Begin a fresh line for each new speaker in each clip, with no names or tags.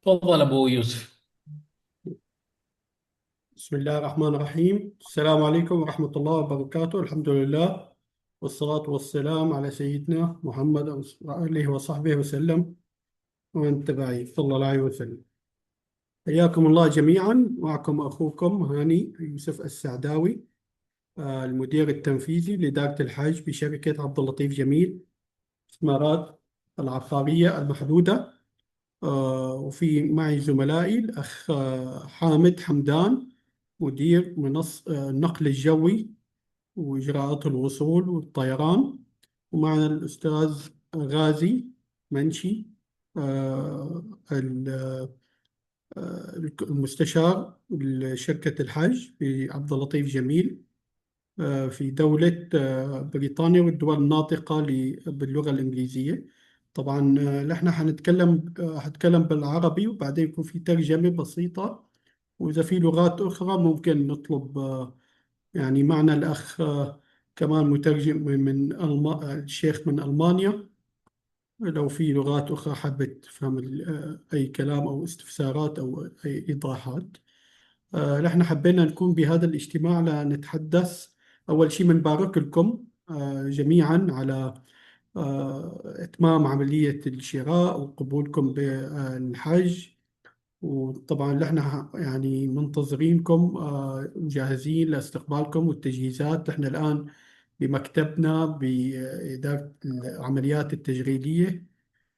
تفضل أبو يوسف.
بسم الله الرحمن الرحيم. السلام عليكم ورحمة الله وبركاته. الحمد لله والصلاة والسلام على سيدنا محمد وآله وصحبه وسلم ومن تبعه صلى الله عليه وسلم. حياكم الله جميعا. معكم أخوكم هاني يوسف السعداوي، المدير التنفيذي لإدارة الحج بشركة عبد اللطيف جميل استثمارات العقارية المحدودة. وفي معي زملائي الأخ حامد حمدان، مدير النقل الجوي وإجراءات الوصول والطيران. ومعنا الأستاذ غازي منشي، آه، ال- المستشار لشركة الحج في عبد اللطيف جميل، في دولة بريطانيا والدول الناطقة باللغة الإنجليزية. طبعا نحن هنتكلم بالعربي وبعدين يكون في ترجمة بسيطة، وإذا في لغات أخرى ممكن نطلب يعني معنا الأخ كمان مترجم من الشيخ من ألمانيا، لو في لغات أخرى حابة تفهم أي كلام أو استفسارات أو أي إيضاحات. نحن حبينا نكون بهذا الاجتماع لنتحدث. أول شيء بنبارك لكم جميعا على إتمام عملية الشراء وقبولكم بالحج. وطبعا نحن يعني منتظرينكم وجاهزين لاستقبالكم والتجهيزات. نحن الآن بمكتبنا بإدارة العمليات التجريدية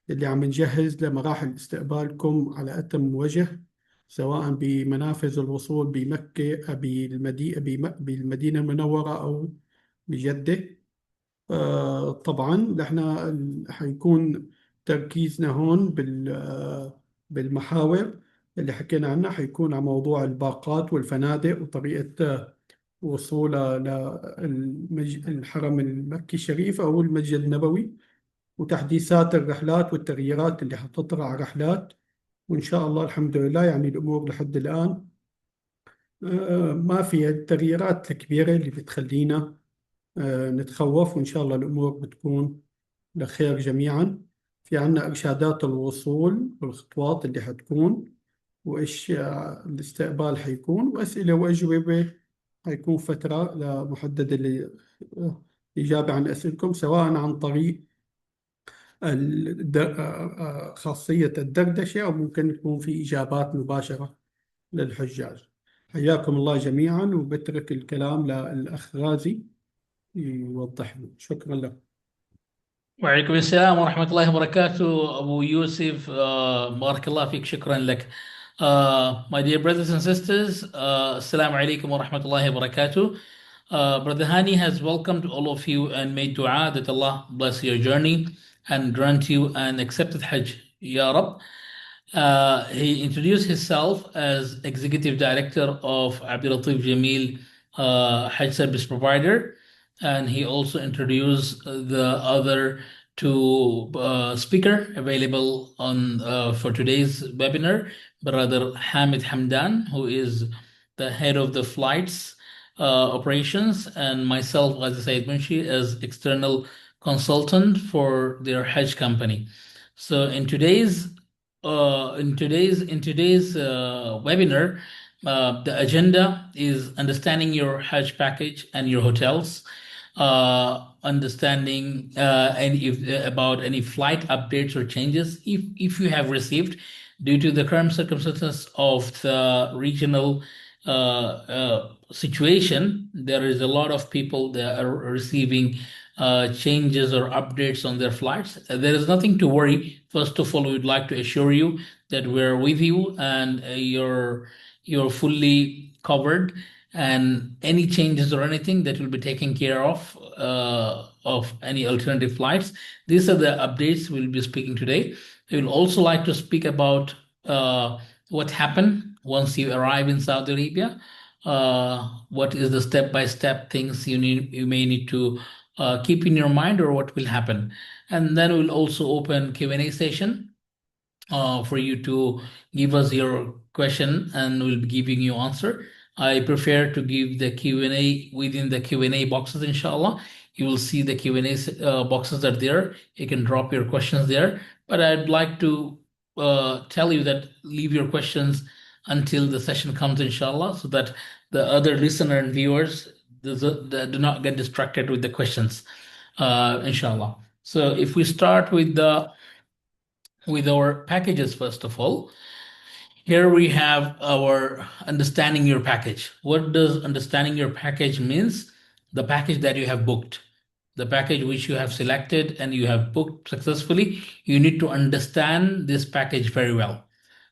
اللي عم نجهز لمراحل استقبالكم على أتم وجه، سواء بمنافذ الوصول بمكة بالمدينة المنورة أو بجدة. طبعا نحن حيكون تركيزنا هون بالمحاور اللي حكينا عنها، حيكون على موضوع الباقات والفنادق وطريقة وصولها للحرم المكي الشريف أو المسجد النبوي، وتحديثات الرحلات والتغييرات اللي حتطرأ على الرحلات. وإن شاء الله الحمد لله يعني الأمور لحد الآن ما في التغييرات الكبيرة اللي بتخلينا نتخوف، وإن شاء الله الأمور بتكون لخير جميعا. في عنا إرشادات الوصول والخطوات اللي حتكون، وإيش الاستقبال حيكون، وأسئلة وأجوبة. حيكون فترة محددة للإجابة عن أسئلتكم، سواء عن طريق خاصية الدردشة أو ممكن يكون في إجابات مباشرة للحجاج. حياكم الله جميعا، وبترك الكلام للأخ غازي يوضح له. شكرا لك.
وعليكم السلام ورحمة الله وبركاته أبو يوسف. بارك الله فيك، شكرا لك. My dear brothers and sisters, Assalamu alaikum wa rahmatullahi wa barakatuh. Brother Hani has welcomed all of you and made dua that Allah bless your journey and grant you an accepted Hajj, Ya Rab. He introduced himself as Executive Director of Abdul Latif Jameel Hajj Service Provider, and he also introduced the other two speaker available on for today's webinar, Brother Hamid Hamdan, who is the head of the flights operations, and myself, as I said, Munshi, as external consultant for their Hajj company. So in today's webinar, the agenda is understanding your Hajj package and your hotels, understanding any if, about any flight updates or changes if you have received due to the current circumstances of the regional situation. There is a lot of people that are receiving changes or updates on their flights. There is nothing to worry. First of all, we'd like to assure you that we're with you and you're fully covered, and any changes or anything that will be taken care of any alternative flights. These are the updates we'll be speaking today. We will also like to speak about what happened once you arrive in Saudi Arabia. What is the step-by-step things you may need to keep in your mind, or what will happen. And then we'll also open Q&A session for you to give us your question, and we'll be giving you answer. I prefer to give the Q&A within the Q&A boxes, inshallah. You will see the Q&A boxes are there. You can drop your questions there. But I'd like to tell you that leave your questions until the session comes, inshallah, so that the other listener and viewers do not get distracted with the questions, inshallah. So if we start with our packages, first of all, here we have our understanding your package. What does understanding your package means? The package that you have booked, the package which you have selected and you have booked successfully, you need to understand this package very well.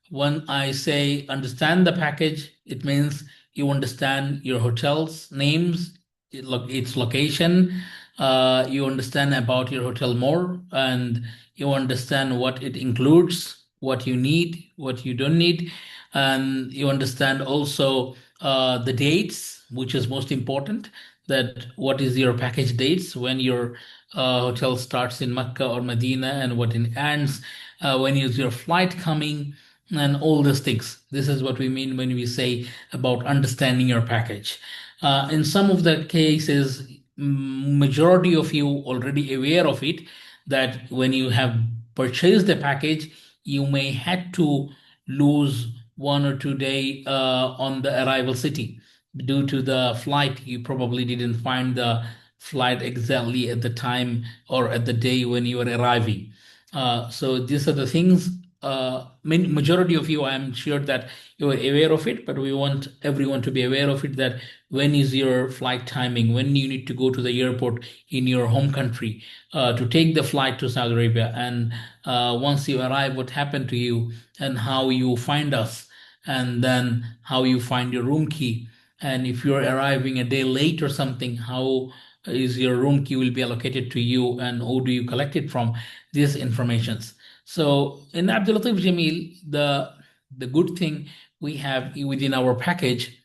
When I say understand the package, it means you understand your hotel's names, its location, you understand about your hotel more, and you understand what it includes, what you need, what you don't need, and you understand also the dates, which is most important. That what is your package dates when your hotel starts in Mecca or Medina, and what it ends, when is your flight coming, and all these things. This is what we mean when we say about understanding your package. In some of the cases, majority of you already aware of it, that when you have purchased the package, you may had to lose 1 or 2 day on the arrival city due to the flight. You probably didn't find the flight exactly at the time or at the day when you were arriving. So these are the things. Majority of you, I'm sure that you are aware of it, but we want everyone to be aware of it. That when is your flight timing? When you need to go to the airport in your home country to take the flight to Saudi Arabia, and once you arrive, what happened to you, and how you find us, and then how you find your room key, and if you're arriving a day late or something, how is your room key will be allocated to you, and who do you collect it from? These informations. So in Abdul Latif Jamil, the good thing we have within our package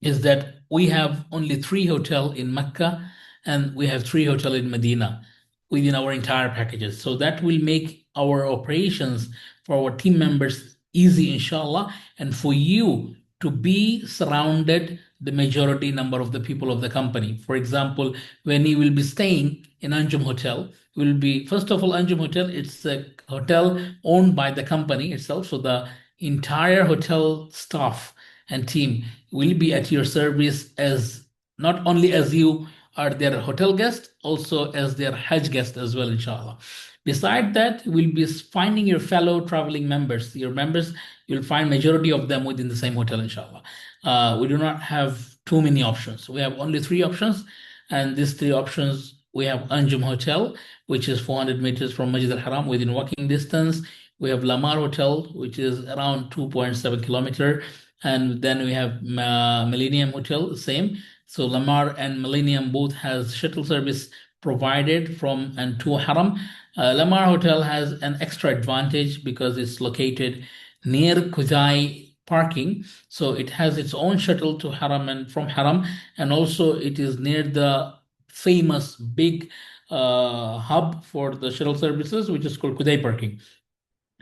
is that we have only 3 hotel in Mecca, and we have 3 hotel in Medina within our entire packages. So that will make our operations for our team members easy, inshallah, and for you to be surrounded the majority number of the people of the company. For example, when you will be staying in Anjum Hotel, will be, first of all, Anjum Hotel, it's a hotel owned by the company itself. So the entire hotel staff and team will be at your service, as not only as you are their hotel guest, also as their Hajj guest as well, inshallah. Beside that, we'll be finding your fellow traveling members. Your members, you'll find majority of them within the same hotel, inshallah. We do not have too many options. We have only 3 options, and these 3 options, we have Anjum Hotel, which is 400 meters from Masjid al-Haram within walking distance. We have Lamar Hotel, which is around 2.7 kilometer. And then we have Millennium Hotel, same. So Lamar and Millennium both has shuttle service provided from and to Haram. Lamar Hotel has an extra advantage because it's located near Kudai parking. So it has its own shuttle to Haram and from Haram, and also it is near the famous big hub for the shuttle services, which is called Kudai parking.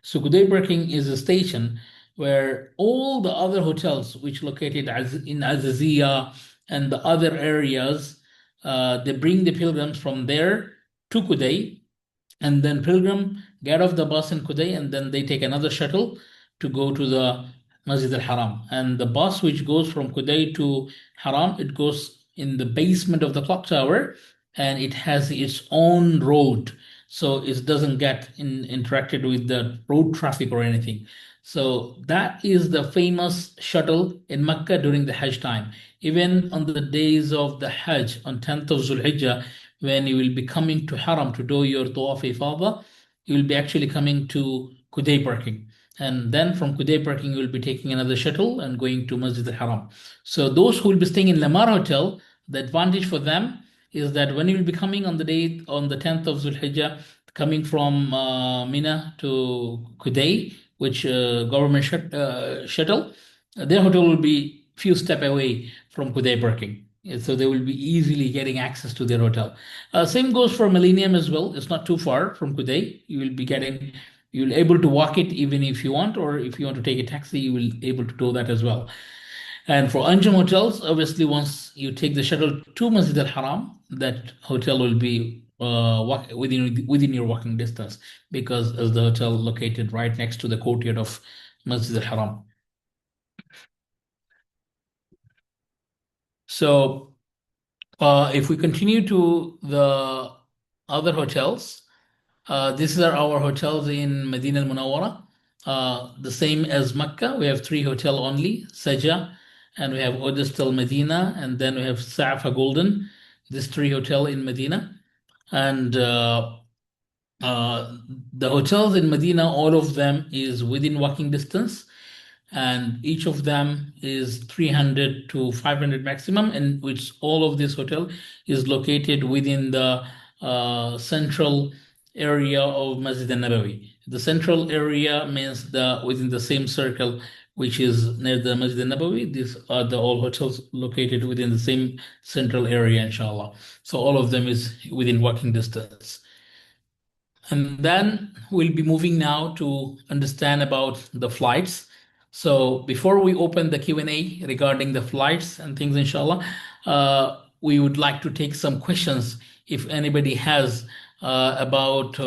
So Kudai parking is a station where all the other hotels, which located in Azazia and the other areas, they bring the pilgrims from there to Kudai, and then pilgrim get off the bus in Kudai, and then they take another shuttle to go to the Masjid al-Haram. And the bus which goes from Kudai to Haram, it goes in the basement of the clock tower, and it has its own road, so it doesn't get interacted with the road traffic or anything. So that is the famous shuttle in Mecca during the Hajj time. Even on the days of the Hajj, on 10th of Zulhijjah, when you will be coming to Haram to do your Tawaf Ifadah, you will be actually coming to Kudai parking. And then from Kudai parking, you will be taking another shuttle and going to Masjid al-Haram. So those who will be staying in Lamar Hotel, the advantage for them is that when you will be coming on the day, on the 10th of Zulhijjah, coming from Mina to Kudai, which government shuttle, their hotel will be few step away from Kudai parking. So they will be easily getting access to their hotel. Same goes for Millennium as well. It's not too far from Kudai. You'll able to walk it even if you want, or if you want to take a taxi, you will able to do that as well. And for Anjum hotels, obviously, once you take the shuttle to Masjid Al Haram, that hotel will be within your walking distance because as the hotel located right next to the courtyard of Masjid Al Haram. So if we continue to the other hotels, these are our hotels in Medina Al Munawwara. The same as Mecca, we have three hotel only, Saja, and we have Odestal Medina, and then we have Sa'fa Golden. These three hotel in Medina, and uh, the hotels in Medina, all of them is within walking distance, and each of them is 300 to 500 maximum, and which all of this hotel is located within the central area of Masjid al-Nabawi. The central area means the within the same circle which is near the Masjid al-Nabawi. These are the all hotels located within the same central area, inshallah. So all of them is within walking distance. And then we'll be moving now to understand about the flights. So before we open the Q&A regarding the flights and things, inshallah, we would like to take some questions if anybody has about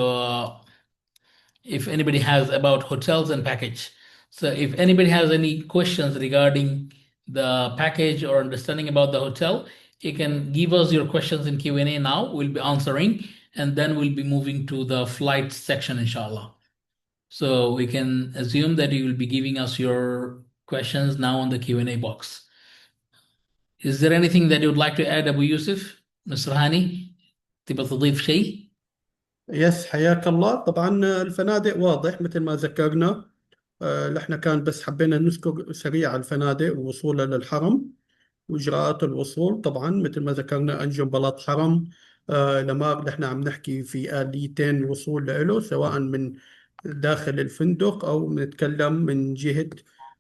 hotels and package. So if anybody has any questions regarding the package or understanding about the hotel, you can give us your questions in Q&A now. We'll be answering, and then we'll be moving to the flight section, inshallah. So we can assume that you will be giving us your questions now on the Q&A box. Is there anything that you would like to add, Abu Yusuf, Mr. Hani? تبغى تضيف شيء؟
يس، حياك الله. طبعا الفنادق واضح مثل ما ذكرنا. احنا كان بس حبينا نذكر سريع الفنادق ووصولها للحرم وإجراءات الوصول. طبعا مثل ما ذكرنا أنجم بلاط حرم لما احنا عم نحكي في آليتين الوصول له، سواء من داخل الفندق أو نتكلم من جهة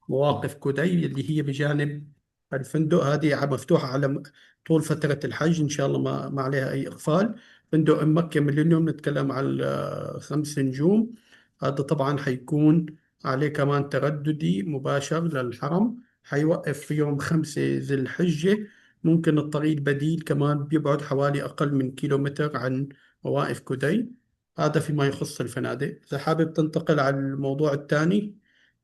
مواقف كوداي اللي هي بجانب الفندق. هذه مفتوحة على طول فترة الحج إن شاء الله، ما عليها أي إقفال. فندق مكة ميلينيوم نتكلم على 5 نجوم، هذا طبعا حيكون عليه كمان ترددي مباشر للحرم، حيوقف في يوم 5 ذي الحجة. ممكن الطريق البديل كمان بيبعد حوالي أقل من كيلومتر عن مواقف كوداي. هذا فيما يخص الفنادق. إذا حابب تنتقل على الموضوع الثاني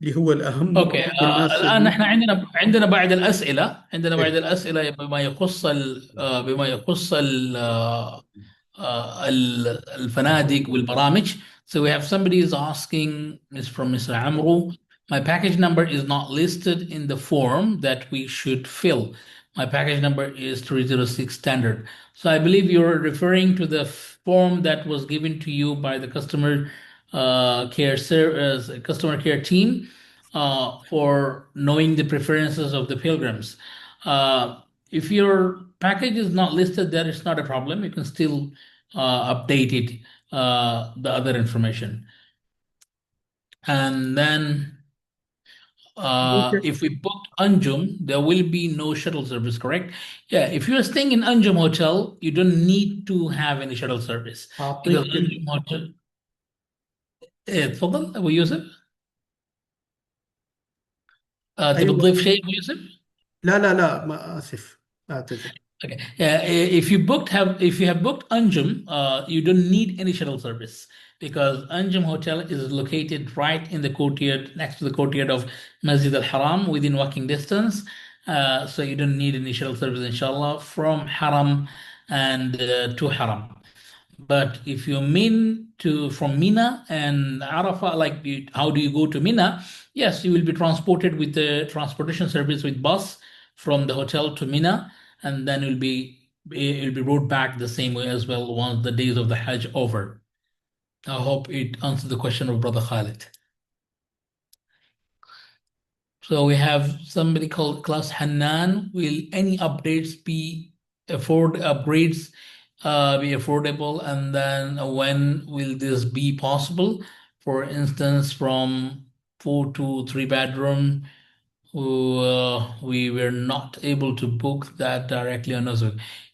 اللي هو الأهم
اوكي.
وأكيد الناس
الان
اللي
احنا عندنا بعض الاسئله، بما يخص الفنادق والبرامج. So we have somebody is asking, is from Mr. Amru. My package number is not listed in the form that we should fill. My package number is 306 standard. So I believe you're referring to the form that was given to you by the customer care team for knowing the preferences of the pilgrims. If your package is not listed there, it's not a problem. You can still update it, the other information. And then
ممكن
if we booked Anjum, there will be no shuttle service, correct? Yeah, if you're staying in Anjum Hotel, you don't need to have any shuttle service because
أعطيك
Anjum Hotel. تفضل أبو يوسف. تبي
أيوة.
تضيف شيء أبو يوسف؟
لا لا لا، ما آسف، أعتذر.
Okay. If you have booked Anjum, you don't need any shuttle service because Anjum Hotel is located right in the courtyard, next to the courtyard of Masjid Al Haram, within walking distance. So you don't need any shuttle service, inshallah, from Haram and to Haram. But if you mean to from Mina and Arafah, like how do you go to Mina? Yes, you will be transported with the transportation service with bus from the hotel to Mina, and then you'll be brought back the same way as well once the days of the Hajj over. I hope it answers the question of Brother Khalid. So we have somebody called Class Hanan. Will any updates upgrades be affordable? And then when will this be possible? For instance, from 4 to 3 bedroom, we were not able to book that directly on us.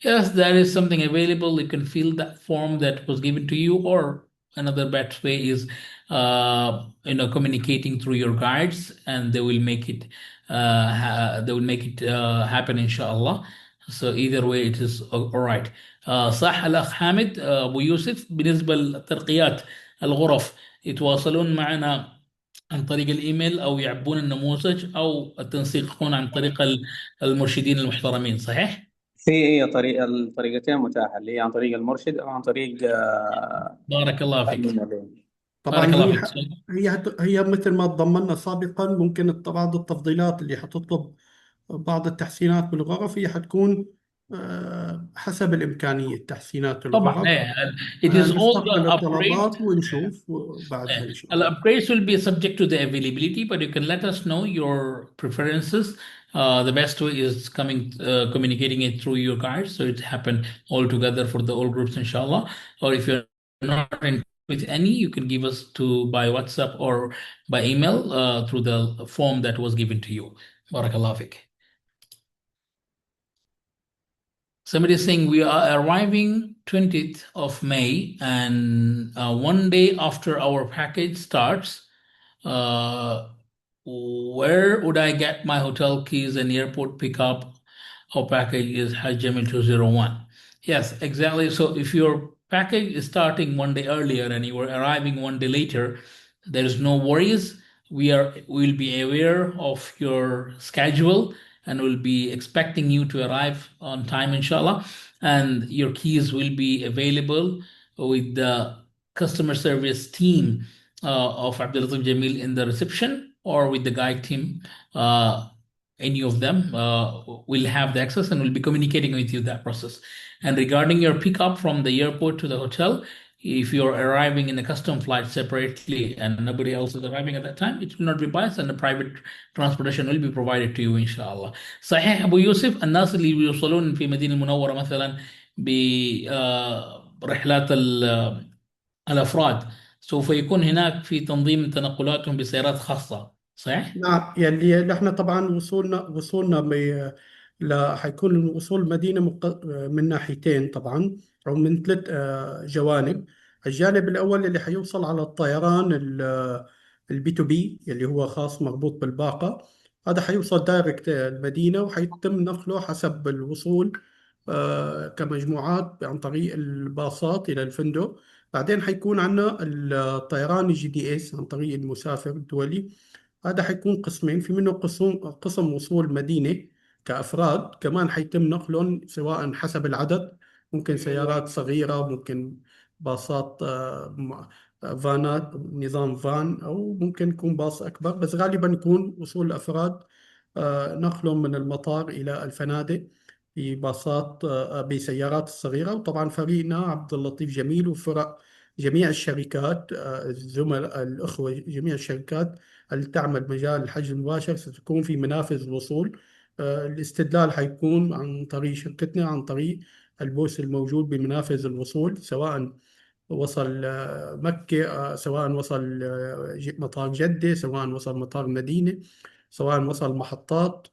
Yes, there is something available. You can fill that form that was given to you, or another best way is communicating through your guides, and they will make it they will make it happen inshallah. So either way it is all right. صح الأخ حامد. أبو يوسف، بالنسبة للترقيات الغرف يتواصلون معنا عن طريق الإيميل أو يعبون النموذج أو التنسيقون عن طريق المرشدين المحترمين، صحيح؟
هي الطريقتين متاحة، اللي هي عن طريق المرشد أو عن طريق
بارك الله فيك.
الإيميل.
طبعا
بارك الله
هي
فيك.
هي مثل ما تضمنا سابقا، ممكن بعض التفضيلات اللي حتطلب بعض التحسينات بالغرف هي حتكون حسب الإمكانية تحسينات
طبعا
الغرف.
it is all
نستقبل
the upgrades.
الطلبات ونشوف بعدها إن شاء الله.
Upgrades will be subject to the availability, but you can let us know your preferences. The best way is communicating it through your guides, so it happen all together for the all groups, inshallah. Or if you're not in with any, you can give us to by WhatsApp or by email through the form that was given to you. Barakallah fik. Somebody is saying we are arriving 20th of May, and one day after our package starts, uh, where would I get my hotel keys and airport pickup? Our package is Hajj Jamil 201. Yes, exactly. So if your package is starting one day earlier and you are arriving one day later, there is no worries. We'll be aware of your schedule and will be expecting you to arrive on time, inshallah. And your keys will be available with the customer service team of Abdul Latif Jamil in the reception or with the guide team. Any of them will have the access and will be communicating with you that process. And regarding your pickup from the airport to the hotel, if you're arriving in a custom flight separately and nobody else is arriving at that time, it will not be biased and the private transportation will be provided to you inshallah. صحيح ابو يوسف، الناس اللي بيوصلون في مدينة المنورة مثلا برحلات الافراد سوف يكون هناك في تنظيم تنقلاتهم بسيارات خاصة، صحيح؟
نعم، يعني احنا طبعا وصولنا حيكون الوصول المدينة من ناحيتين طبعا، أو من ثلاث جوانب. الجانب الأول اللي حيوصل على الطيران البي تو بي اللي هو خاص مربوط بالباقة، هذا حيوصل دايركت المدينة وحيتم نقله حسب الوصول كمجموعات عن طريق الباصات إلى الفندق. بعدين حيكون عندنا الطيران الجي دي اس عن طريق المسافر الدولي. هذا حيكون قسمين، في منه قسم وصول مدينة كأفراد، كمان حيتم نقلهم سواء حسب العدد، ممكن سيارات صغيرة، ممكن باصات فانات نظام فان، أو ممكن يكون باص أكبر، بس غالبا يكون وصول الأفراد نقلهم من المطار إلى الفنادق في باصات بسيارات الصغيرة. وطبعا فريقنا عبد اللطيف جميل وفرق جميع الشركات، الزملاء الأخوة جميع الشركات اللي تعمل مجال الحجز المباشر ستكون في منافذ الوصول. الاستدلال حيكون عن طريق شركتنا، عن طريق البوث الموجود بمنافذ الوصول، سواء وصل مكة، سواء وصل مطار جدة، سواء وصل مطار المدينة، سواء وصل محطات.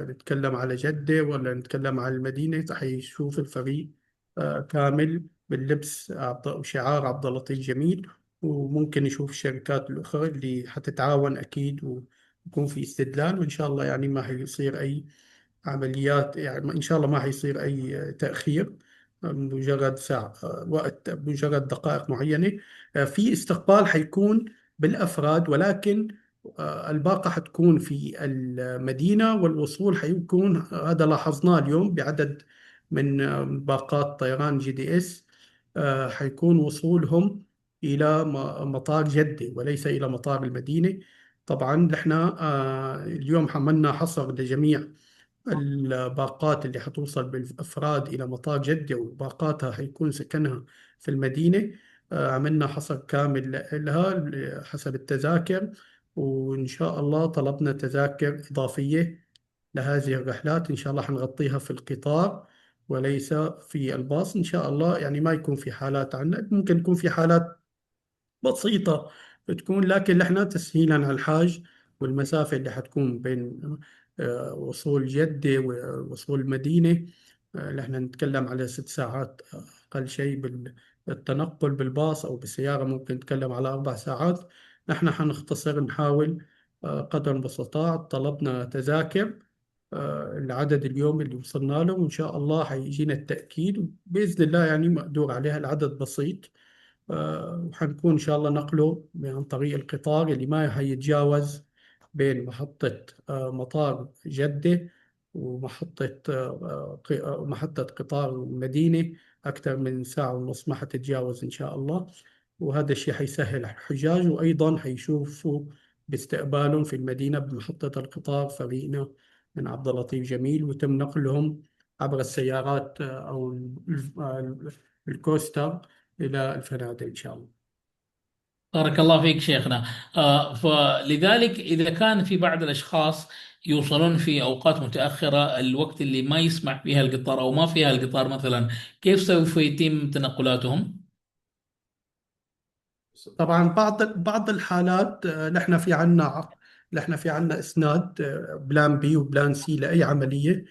نتكلم على جدة ولا نتكلم على المدينة، حيشوف الفريق كامل باللبس وشعار عبد اللطيف جميل. وممكن يشوف الشركات الأخرى اللي حتتعاون أكيد، ويكون في استدلال، وإن شاء الله يعني ما حيصير أي عمليات، يعني إن شاء الله ما حيصير أي تأخير، مجرد ساعة وقت، مجرد دقائق معينة. في استقبال حيكون بالأفراد، ولكن الباقة حتكون في المدينة، والوصول حيكون، هذا لاحظناه اليوم بعدد من باقات طيران جي دي اس، حيكون وصولهم إلى مطار جدة وليس إلى مطار المدينة. طبعا نحن اليوم عملنا حصر لجميع الباقات اللي حتوصل بالأفراد إلى مطار جدة، وباقاتها حيكون سكنها في المدينة. عملنا حصر كامل لها حسب التذاكر، وإن شاء الله طلبنا تذاكر إضافية لهذه الرحلات، إن شاء الله حنغطيها في القطار وليس في الباص إن شاء الله. يعني ما يكون في حالات عنا، ممكن يكون في حالات بسيطة تكون، لكن احنا تسهيلا على الحاج والمسافة اللي حتكون بين وصول جدة ووصول المدينة، اللي احنا نتكلم على 6 ساعات أقل شيء بالتنقل بالباص أو بالسيارة، ممكن نتكلم على 4 ساعات. نحن حنختصر، نحاول قدر المستطاع طلبنا تذاكر العدد اليوم اللي وصلنا له، وإن شاء الله حيجينا التأكيد بإذن الله، يعني مقدور عليها العدد بسيط. وحنكون إن شاء الله نقله عن طريق القطار اللي ما هيتجاوز بين محطة مطار جدة ومحطة محطة قطار المدينة أكثر من ساعة ونص، ما حتتجاوز إن شاء الله. وهذا الشيء حيسهل على الحجاج، وأيضا حيشوفوا باستقبالهم في المدينة بمحطة القطار فريقنا من عبد اللطيف جميل، وتم نقلهم عبر السيارات أو الكوستر إلى الفنادق إن شاء الله.
بارك الله فيك شيخنا. فلذلك إذا كان في بعض الأشخاص يوصلون في أوقات متأخرة، الوقت اللي ما يسمح فيها القطار أو ما فيها القطار مثلا، كيف سوف يتم تنقلاتهم؟
طبعا بعض الحالات نحن في عنا اسناد بلان بي وبلان سي لاي عمليه.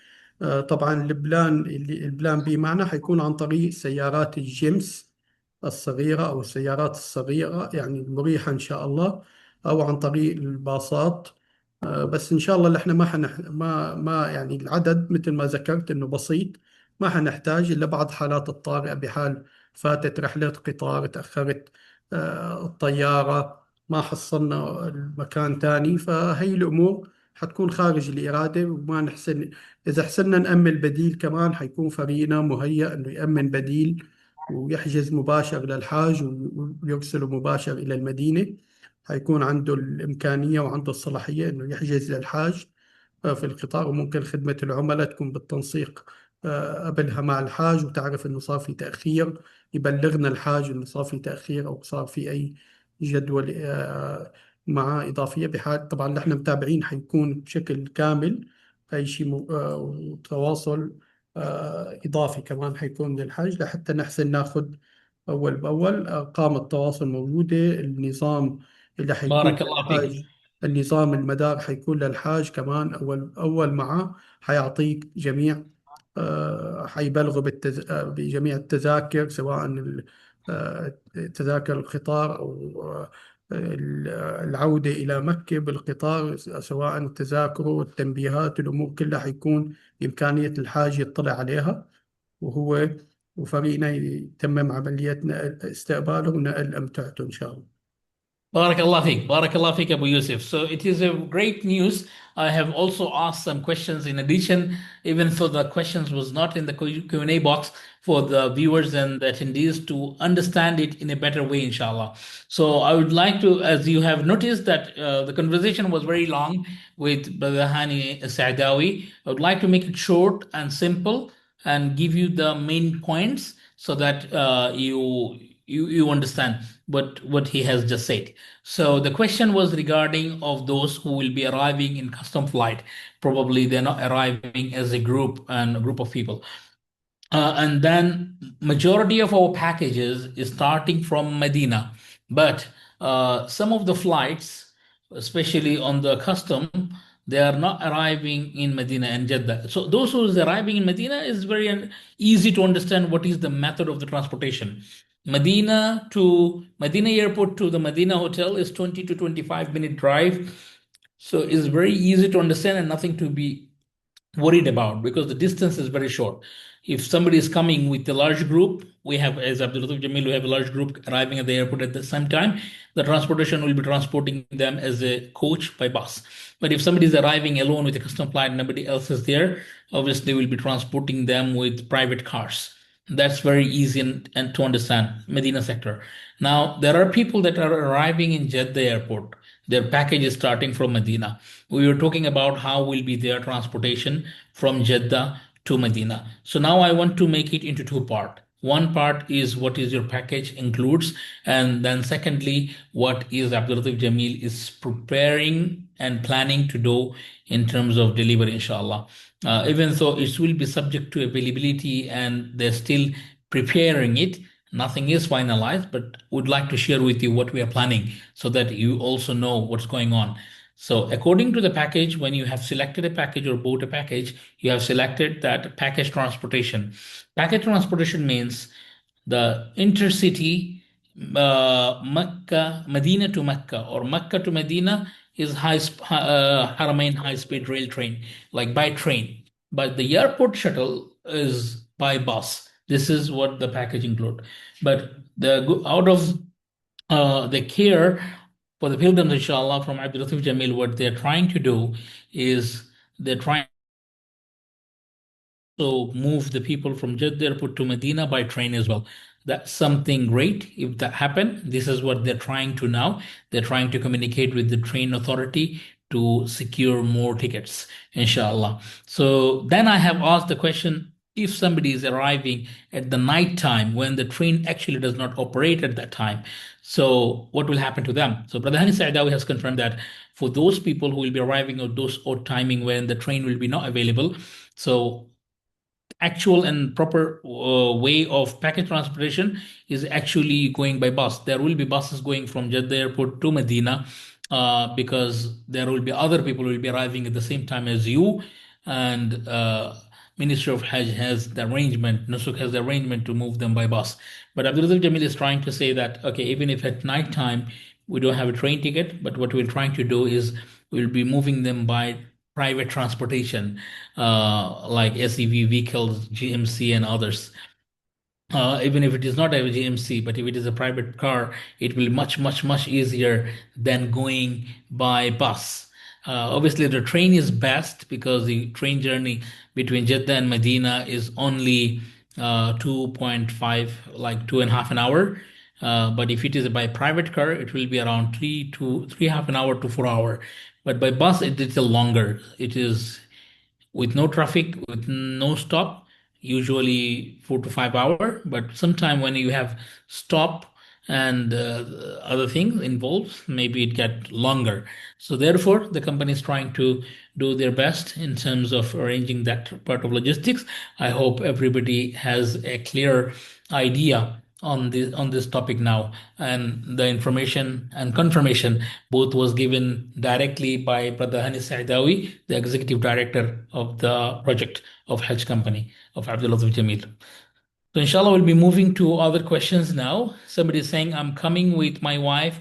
طبعا البلان بي معنا حيكون عن طريق سيارات الجيمس الصغيره او السيارات الصغيره يعني المريحه ان شاء الله، او عن طريق الباصات. بس ان شاء الله اللي احنا ما حنح ما يعني العدد مثل ما ذكرت انه بسيط، ما حنحتاج الا بعض حالات الطارئه، بحال فاتت رحله قطار، تاخرت الطيارة، ما حصلنا المكان تاني، فهي الأمور حتكون خارج الإرادة وما نحسن. إذا حسنا نأمن بديل كمان، حيكون فريقنا مهيأ إنه يأمن بديل ويحجز مباشر للحاج ويرسله مباشر إلى المدينة. حيكون عنده الإمكانية وعنده الصلاحية إنه يحجز للحاج في القطار، وممكن خدمة العملاء تكون بالتنسيق قبلها مع الحاج، وتعرف إنه صار في تأخير، يبلغنا الحاج إنه صار في تأخير أو صار في أي جدول مع إضافية. بحال طبعا نحن متابعين، حيكون بشكل كامل أي شيء وتواصل إضافي كمان حيكون من الحاج لحتى نحسن ناخذ أول بأول. أرقام التواصل موجودة، النظام اللي حيكون
بارك الله فيك.
للحاج، النظام المدار حيكون للحاج كمان أول معاه، حيعطيك جميع حيبلغوا بجميع التذاكر، سواء تذاكر القطار أو العودة إلى مكة بالقطار، سواء التذاكر والتنبيهات، الأمور كلها حيكون بإمكانية الحاج يطلع عليها، وهو وفريقنا يتمم عملية استقباله ونقل أمتعته إن شاء الله.
Barakallah fiqh. Barakallah fiqh, Abu Yusuf. So it is a great news. I have also asked some questions in addition, even though the questions was not in the Q&A box, for the viewers and the attendees to understand it in a better way, inshallah. So I would like to, as you have noticed that the conversation was very long with Brother Hani Saadawi, I would like to make it short and simple and give you the main points so that you understand what he has just said. So the question was regarding of those who will be arriving in custom flight. Probably they're not arriving as a group and a group of people. And then majority of our packages is starting from Medina, but some of the flights, especially on the custom, they are not arriving in Medina and Jeddah. So those who is arriving in Medina is very easy to understand what is the method of the transportation. Medina airport to the Medina hotel is 20 to 25-minute drive. So it's very easy to understand and nothing to be worried about because the distance is very short. If somebody is coming with a large group, we have, as Abdul Latif Jamil, we have a large group arriving at the airport at the same time. The transportation will be transporting them as a coach by bus. But if somebody is arriving alone with a custom flight, nobody else is there, obviously we'll be transporting them with private cars. That's very easy and to understand. Medina sector. Now there are people that are arriving in Jeddah airport. Their package is starting from Medina. We were talking about how will be their transportation from Jeddah to Medina. So now I want to make it into two part. One part is what is your package includes, and then secondly, what is Abdul Latif Jamil is preparing and planning to do in terms of delivery, inshallah. Even though it will be subject to availability and they're still preparing it, nothing is finalized, but would like to share with you what we are planning so that you also know what's going on. So according to the package, when you have selected a package or bought a package, you have selected that package transportation. Package transportation means the intercity Medina to Mecca or Mecca to Medina is Haramain high-speed rail train, like by train. But the airport shuttle is by bus. This is what the package include. But out of the care for the pilgrims, inshallah, from Abdul Latif Jamil, what they're trying to do is they're trying to move the people from Jeddah Airport to Medina by train as well. That's something great if that happen. This is what they're trying to now. They're trying to communicate with the train authority to secure more tickets, inshallah. So then I have asked the question, if somebody is arriving at the night time when the train actually does not operate at that time, so what will happen to them? So Brother Hani Saadawi has confirmed that for those people who will be arriving at those odd timing when the train will be not available, so actual and proper way of package transportation is actually going by bus. There will be buses going from Jeddah Airport to Medina because there will be other people who will be arriving at the same time as you. And Ministry of Hajj has the arrangement, Nusuk has the arrangement to move them by bus. But Abdul Razak Jamil is trying to say that, okay, even if at night time we don't have a train ticket, but what we're trying to do is we'll be moving them by private transportation, like SEV vehicles, GMC, and others. Even if it is not a GMC, but if it is a private car, it will be much, much, much easier than going by bus. Obviously, the train is best because the train journey between Jeddah and Medina is only 2.5, like 2.5 an hour. But if it is by private car, it will be around 3.5 an hour to 4 hour. But by bus, it is a longer. It is with no traffic, with no stop, usually 4 to 5 hour. But sometime when you have stop and other things involved, maybe it get longer. So therefore, the company is trying to do their best in terms of arranging that part of logistics. I hope everybody has a clear idea on this topic now, and the information and confirmation both was given directly by Brother Hani Saadawi, the executive director of the project of Hajj Company of Abdul Latif Jamil. So inshallah, we'll be moving to other questions now. Somebody is saying, I'm coming with my wife.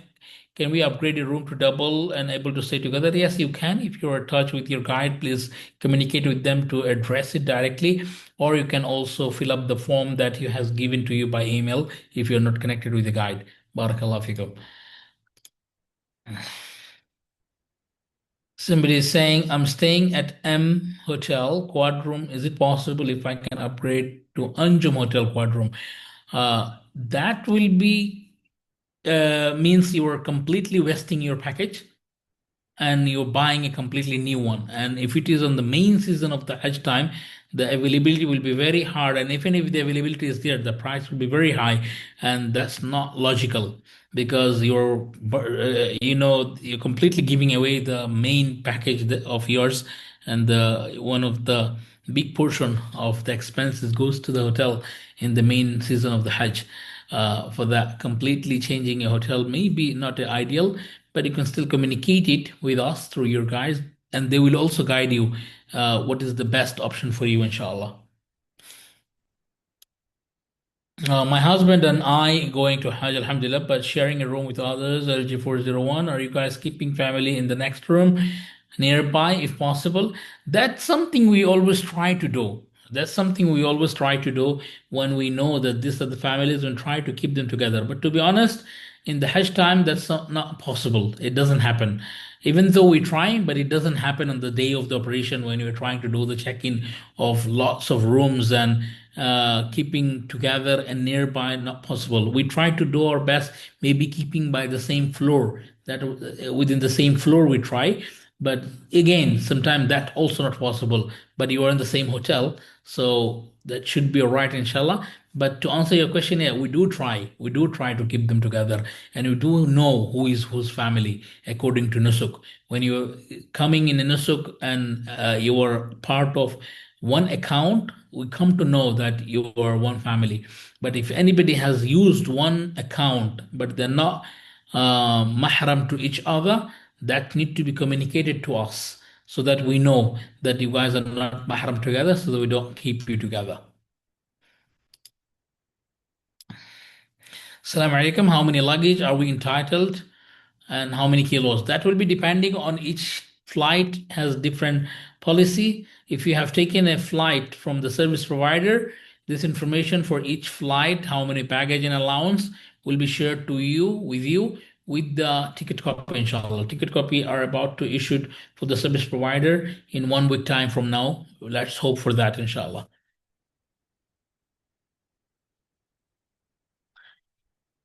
Can we upgrade a room to double and able to stay together? Yes, you can. If you're in touch with your guide, please communicate with them to address it directly. Or you can also fill up the form that he has given to you by email if you're not connected with the guide. Barakallah fikum. Somebody is saying, I'm staying at M Hotel Quad Room. Is it possible if I can upgrade to Anjum Hotel Quad Room? That will be means you are completely wasting your package and you're buying a completely new one. And if it is on the main season of the Hajj time, the availability will be very hard. And even if the availability is there, the price will be very high. And that's not logical because you're completely giving away the main package of yours. And one of the big portion of the expenses goes to the hotel in the main season of the Hajj. For that, completely changing a hotel may be not ideal, but you can still communicate it with us through your guides, and they will also guide you what is the best option for you, inshallah. My husband and I going to Hajj, alhamdulillah, but sharing a room with others, LG401. Are you guys keeping family in the next room nearby if possible? That's something we always try to do. That's something we always try to do when we know that these are the families and try to keep them together. But to be honest, in the Hajj time, that's not possible. It doesn't happen. Even though we try, but it doesn't happen on the day of the operation when you're trying to do the check-in of lots of rooms and keeping together and nearby, not possible. We try to do our best, maybe keeping by the same floor, that within the same floor we try. But again, sometimes that also not possible. But you are in the same hotel, so that should be all right, inshallah. But to answer your question, yeah, we do try. We do try to keep them together, and we do know who is whose family according to nusuk. When you're coming in a nusuk and you are part of one account, we come to know that you are one family. But if anybody has used one account, but they're not mahram to each other, that need to be communicated to us so that we know that you guys are not mahram together, so that we don't keep you together. Assalamu alaikum. How many luggage are we entitled and how many kilos. That will be depending on each flight has different policy. If you have taken a flight from the service provider, this information for each flight, how many baggage and allowance will be shared to you with the ticket copy, inshallah. Ticket copy are about to issued for the service provider in 1 week time from now. Let's hope for that, inshallah.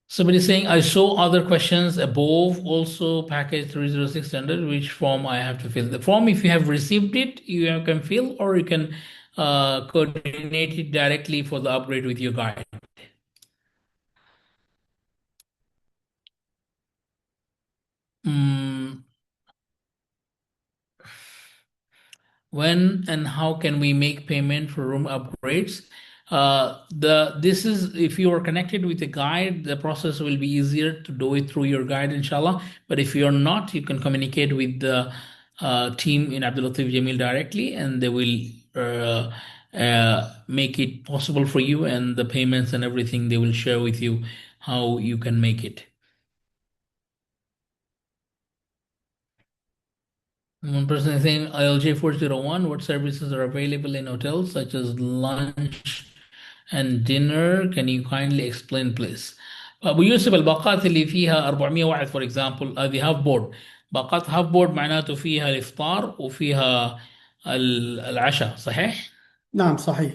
Somebody saying, I saw other questions above, also package 30600, which form I have to fill. The form, if you have received it, can fill, or you can coordinate it directly for the upgrade with your guide. Mm, when and how can we make payment for room upgrades? The this is if you are connected with a guide, the process will be easier to do it through your guide, inshallah. But if you're not, you can communicate with the team in Abdul Latif Jamil directly, and they will make it possible for you, and the payments and everything they will share with you how you can make it. One person is saying ILJ 401, what services are available in hotels such as lunch and dinner? Can you kindly explain please? أبو يوسف الباقات اللي فيها 400 واحد for example هذه هاف بورد. باقات هاف بورد معناته فيها الإفطار وفيها العشاء صحيح؟
نعم صحيح.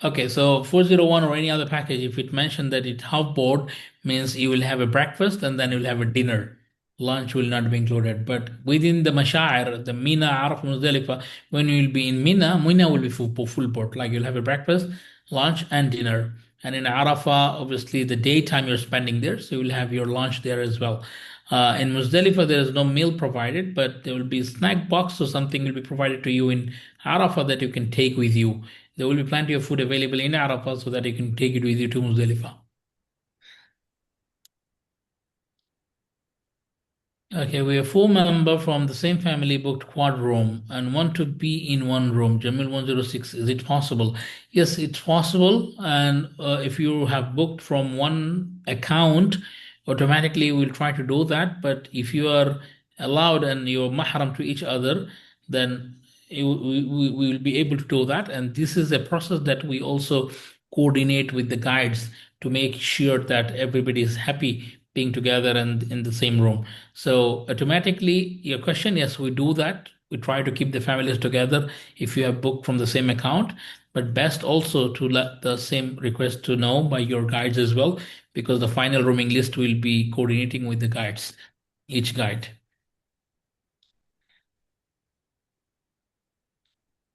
Okay, so 401 or any other package, if it mentioned that it half board, means you will have a breakfast and then you'll have a dinner. Lunch will not be included. But within the Mashair, the Mina, Araf, Muzdalifah, when you will be in Mina will be full board. Like you'll have a breakfast, lunch, and dinner. And in Arafah, obviously, the daytime you're spending there, so you'll have your lunch there as well. In Muzdalifah, there is no meal provided, but there will be a snack box or something will be provided to you in Arafah that you can take with you. There will be plenty of food available in Arafah so that you can take it with you to Muzdalifah. Okay, we have four members from the same family booked quad room and want to be in one room. Jamil 106, is it possible? Yes, it's possible. And if you have booked from one account, automatically we'll try to do that. But if you are allowed and you're mahram to each other, then we will be able to do that. And this is a process that we also coordinate with the guides to make sure that everybody is happy being together and in the same room. So automatically, your question, yes, we do that. We try to keep the families together if you have booked from the same account, but best also to let the same request to know by your guides as well, because the final rooming list will be coordinating with the guides, each guide.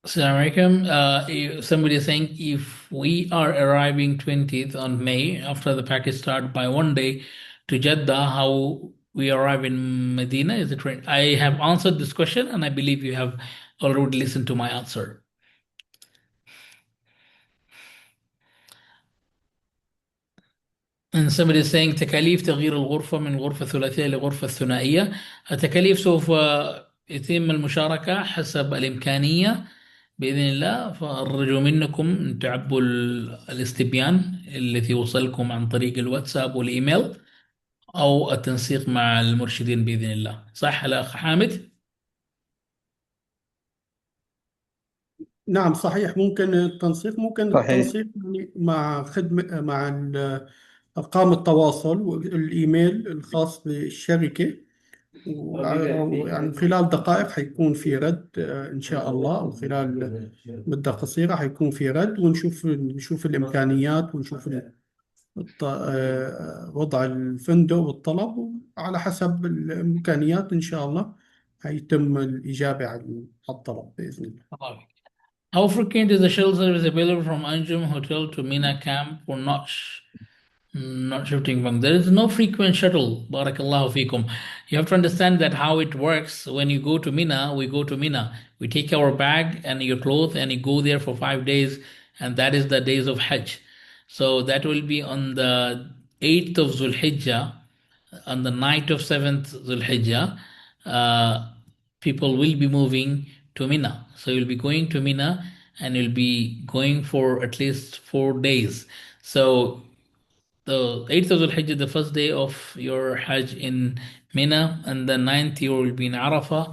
Assalamu alaikum. Somebody is saying if we are arriving 20th on May after the package start by 1 day to Jeddah, how we arrive in Medina? Is it right? I have answered this question and I believe you have already listened to my answer. And somebody is saying تكاليف تغيير الغرفة من غرفة ثلاثية لغرفة ثنائية. التكاليف سوف يتم المشاركة حسب الإمكانية بإذن الله. فأرجو منكم أن تعبوا الاستبيان الذي يوصلكم عن طريق الواتساب والإيميل أو التنسيق مع المرشدين بإذن الله. صح الأخ حامد؟
نعم صحيح. ممكن
صحيح.
التنسيق يعني مع خدمة مع أرقام التواصل والإيميل الخاص بالشركة، ويعني خلال دقائق حيكون في رد إن شاء الله، أو خلال مدة قصيرة حيكون في رد، نشوف الإمكانيات ونشوف وضع الفندق والطلب، وعلى حسب الإمكانيات إن شاء الله هيتم الإجابة على الطلب بإذن الله.
How frequent is the shuttle service available from Anjum Hotel to Mina Camp for not shifting from? There is no frequent shuttle. Barakallahu fikum. You have to understand that how it works. When you go to Mina, we go to Mina. We take our bag and your clothes and you go there for 5 days, and that is the days of Hajj. So that will be on the 8th of Zulhijjah, on the night of 7th Zulhijjah. People will be moving to Mina. So you'll be going to Mina and you'll be going for at least 4 days. So the 8th of the Hajj, the first day of your Hajj in Mina, and the ninth you will be in Arafah,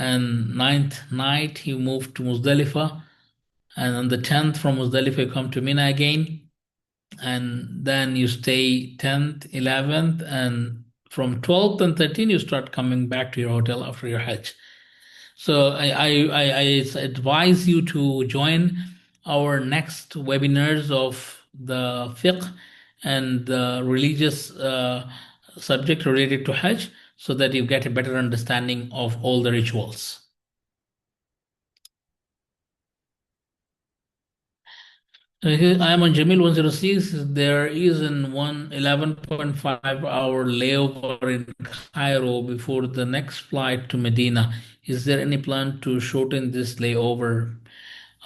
and ninth night you move to Muzdalifah, and on the 10th from Muzdalifah you come to Mina again, and then you stay 10th, 11th, and from 12th and 13th you start coming back to your hotel after your Hajj. So I advise you to join our next webinars of the fiqh and the religious subject related to Hajj, so that you get a better understanding of all the rituals. I am on Jamil 106. There is an 11.5 hour layover in Cairo before the next flight to Medina. Is there any plan to shorten this layover?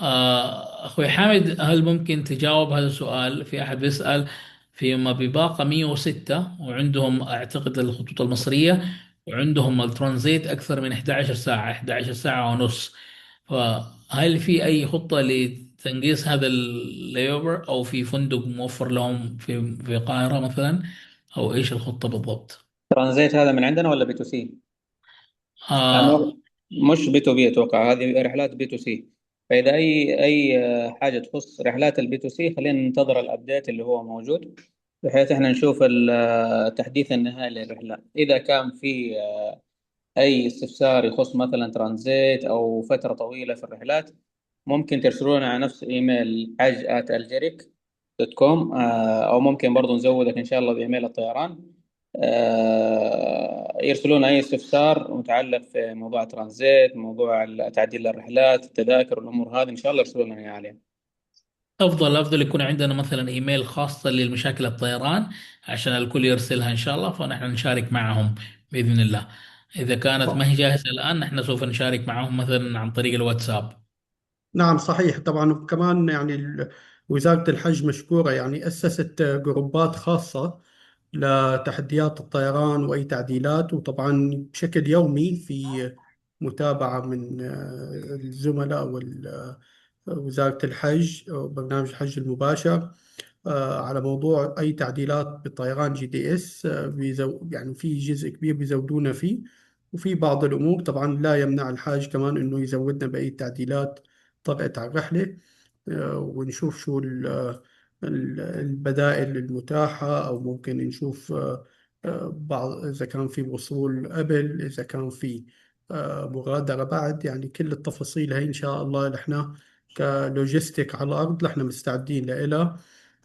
أخوي حامد، هل ممكن تجاوب هذا السؤال؟ في أحد بيسأل فيما بباقة 106 وعندهم أعتقد الخطوط المصرية وعندهم الترانزيت أكثر من 11 ساعة، 11 ساعة ونص، فهل في أي خطة لتنقيص هذا الليوبر، أو في فندق موفر لهم في القاهرة مثلا، أو إيش الخطة بالضبط؟
ترانزيت هذا من عندنا ولا بي تو سي؟
آه
لأنه مش بي تو بي، أتوقع هذه رحلات بي تو سي. فإذا أي حاجة تخص رحلات البي تو سي، خلينا ننتظر الأبديت اللي هو موجود، بحيث إحنا نشوف التحديث النهائي للرحلة. إذا كان في أي استفسار يخص مثلا ترانزيت أو فترة طويلة في الرحلات، ممكن ترسلونا على نفس إيميل haj@algeric.com، أو ممكن برضو نزودك إن شاء الله بإيميل الطيران. يرسلون أي استفسار متعلق في موضوع ترانزيت، موضوع تعديل الرحلات، التذاكر، والأمور هذه إن شاء الله يرسلون لنا عليها.
أفضل يكون عندنا مثلا إيميل خاصة للمشاكل الطيران عشان الكل يرسلها إن شاء الله، فنحن نشارك معهم بإذن الله. إذا كانت ما هي جاهزة الآن نحن سوف نشارك معهم مثلا عن طريق الواتساب.
نعم صحيح طبعا. وكمان يعني وزارة الحج مشكورة، يعني أسست جروبات خاصة لتحديات الطيران وأي تعديلات، وطبعا بشكل يومي في متابعة من الزملاء ووزارة الحج وبرنامج الحج المباشر على موضوع أي تعديلات بالطيران جي دي اس. يعني في جزء كبير بيزودونا فيه، وفي بعض الأمور طبعا لا يمنع الحاج كمان إنه يزودنا بأي تعديلات طرأت على الرحلة. ونشوف شو البدائل المتاحة، أو ممكن نشوف بعض إذا كان في وصول قبل، إذا كان في مغادرة بعد. يعني كل التفاصيل هي إن شاء الله نحن كلوجيستيك على الأرض نحن مستعدين لها.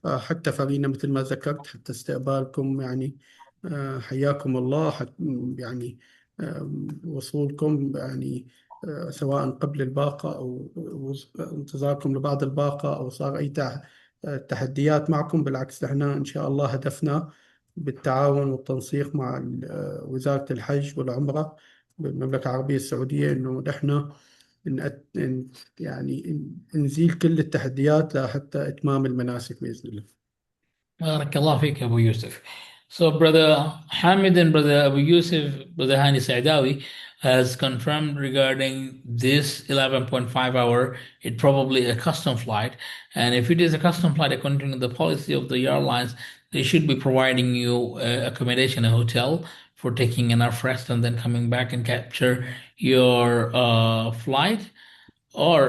حتى فرينا مثل ما ذكرت، حتى استقبالكم يعني حياكم الله. يعني وصولكم يعني سواء قبل الباقة أو انتظاركم لبعد الباقة، أو صار أي تحديات معكم. بالعكس نحن إن شاء الله هدفنا بالتعاون والتنسيق مع وزارة الحج والعمرة بالمملكة العربية السعودية، إنه نحن يعني نزيل كل التحديات لحتى إتمام المناسك بإذن الله.
Barakallah fik, Abu Yusuf. So, Brother Hamid and Brother Abu Yusuf, Brother Hani Saadawi has confirmed regarding this 11.5 hour. It probably a custom flight. And if it is a custom flight, according to the policy of the airlines, they should be providing you accommodation, a hotel for taking enough rest and then coming back and capture your flight, or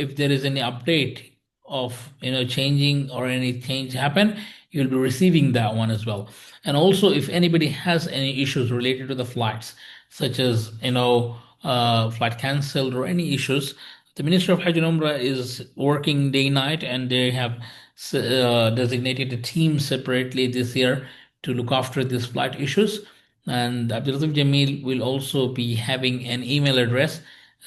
if there is any update of changing or any change happen, you'll be receiving that one as well. And also if anybody has any issues related to the flights, such as flight cancelled or any issues, the Minister of Hajj and Umrah is working day night, and they have designated a team separately this year to look after these flight issues. And Abdul Latif Jamil will also be having an email address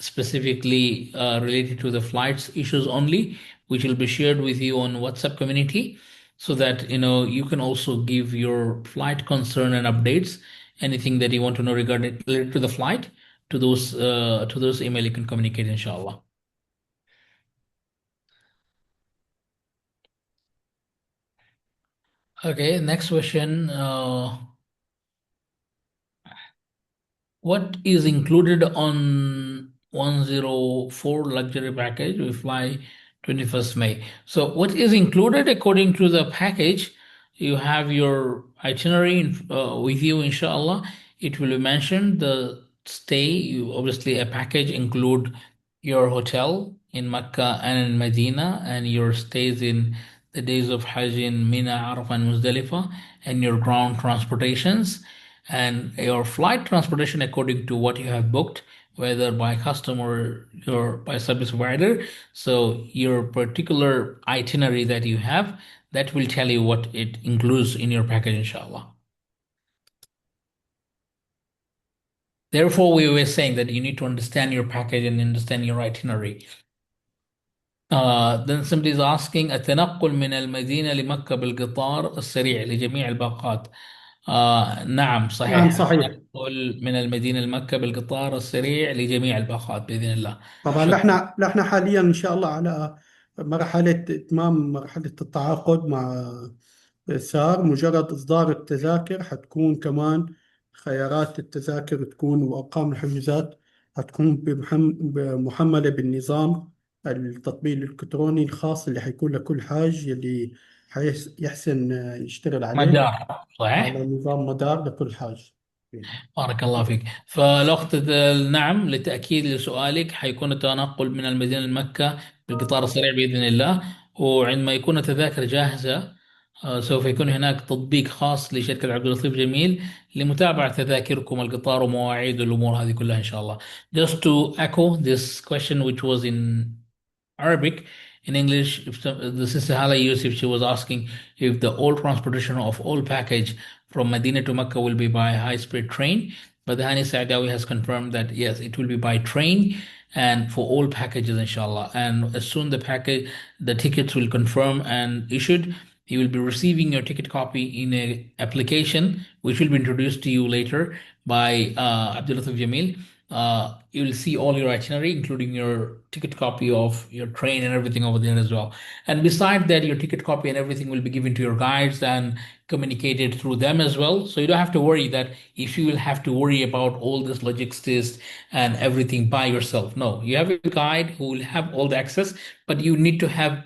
specifically related to the flights issues only, which will be shared with you on WhatsApp community, so that you can also give your flight concern and updates, anything that you want to know regarding related to the flight, to those email you can communicate, inshallah. Okay, next question. What is included on 104 luxury package? We fly 21st May. So what is included according to the package? you have your itinerary with you, inshallah. It will be mentioned the stay. You obviously a package include your hotel in Mecca and in Medina, and your stays in the days of Hajj in Mina, Arafah, and Muzdalifah, and your ground transportations and your flight transportation according to what you have booked, whether by custom or your by service provider. So your particular itinerary that you have, that will tell you what it includes in your package, inshallah. Therefore, we were saying that you need to understand your package and understand your itinerary. Then somebody is asking التنقل من المدينة لمكة بالقطار السريع لجميع الباقات. نعم
نعم
صحيح،
صحيح.
التنقل من المدينة لمكة بالقطار السريع لجميع الباقات بإذن الله.
طبعا
شكرا.
نحن حاليا إن شاء الله على مرحلة إتمام مرحلة التعاقد مع سار. مجرد إصدار التذاكر حتكون كمان خيارات التذاكر تكون وأرقام الحجوزات حتكون محملة بالنظام التطبيق الإلكتروني الخاص اللي حيكون لكل حاج اللي يحسن يشتغل عليه
مدار
على
صحيح.
نظام مدار لكل حاج.
بارك الله فيك. فالأخت نعم، لتأكيد لسؤالك، حيكون التنقل من المدينة لمكة بالقطار السريع بإذن الله. وعندما يكون التذاكر جاهزة سوف يكون هناك تطبيق خاص لشركة عبد اللطيف جميل لمتابعة تذاكركم القطار ومواعيد والأمور هذه كلها إن شاء الله. Just to echo this question which was in Arabic. In English, if the sister Hala Yusuf, she was asking if the all transportation of all package from Medina to Mecca will be by high-speed train. But the Hani Saadawi has confirmed that yes, it will be by train and for all packages, inshallah. And as soon the tickets will confirm and issued, you will be receiving your ticket copy in a application which will be introduced to you later by Abdul Latif Jamil. You will see all your itinerary, including your ticket copy of your train and everything over there as well. And beside that, your ticket copy and everything will be given to your guides and communicated through them as well. So you don't have to worry that if you will have to worry about all this logistics and everything by yourself. No, you have a guide who will have all the access, but you need to have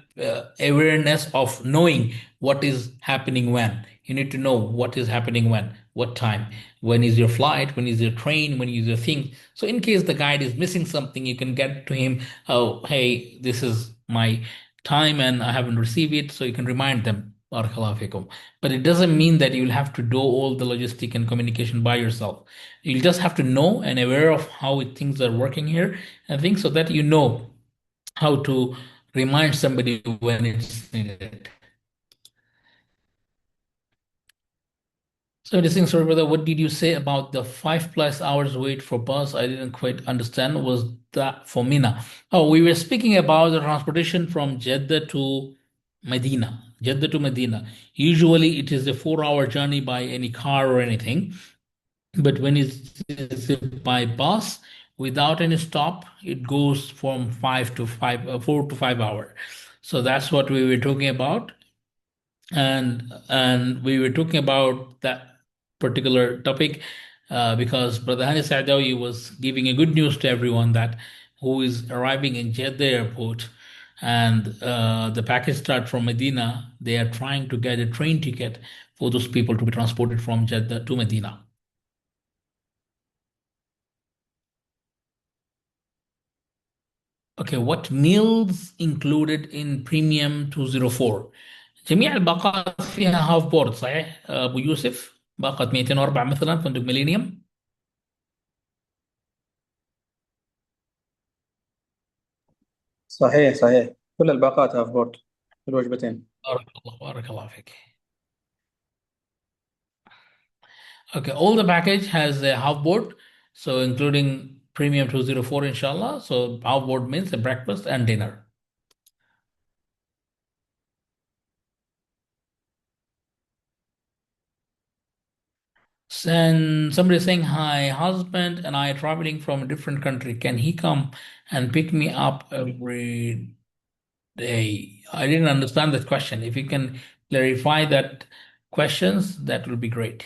awareness of knowing what is happening when. You need to know what is happening when, what time, when is your flight, when is your train, when is your thing. So in case the guide is missing something, you can get to him, oh, hey, this is my time and I haven't received it. So you can remind them. Barakallahu fikum. But it doesn't mean that you'll have to do all the logistic and communication by yourself. You'll just have to know and aware of how things are working here and things so that you know how to remind somebody when it's needed. So distinct sorry, brother, what did you say about the 5+ hours wait for bus? I didn't quite understand. Was that for Mina? Oh, we were speaking about the transportation from Jeddah to Medina. Jeddah to Medina. Usually it is a 4-hour journey by any car or anything. But when it's by bus without any stop, it goes from 4 to 5 hours. So that's what we were talking about, and we were talking about that particular topic because Brother Hani Saadawi was giving a good news to everyone that who is arriving in Jeddah airport and the package start from Medina. They are trying to get a train ticket for those people to be transported from Jeddah to Medina. Okay, what meals included in premium 204؟ جميع الباقات فيها هاف بورد صحيح ابو يوسف؟ باقة 204 مثلا فندق ميلينيوم.
صحيح صحيح، كل الباقات هاف بورد في الوجبتين.
بارك الله فيك. Okay, all the package has a half board, so including premium 204 inshallah. So half board means a breakfast and dinner. And somebody is saying, hi, husband and I are traveling from a different country. Can he come and pick me up every day? I didn't understand that question. If you can clarify that questions, that will be great.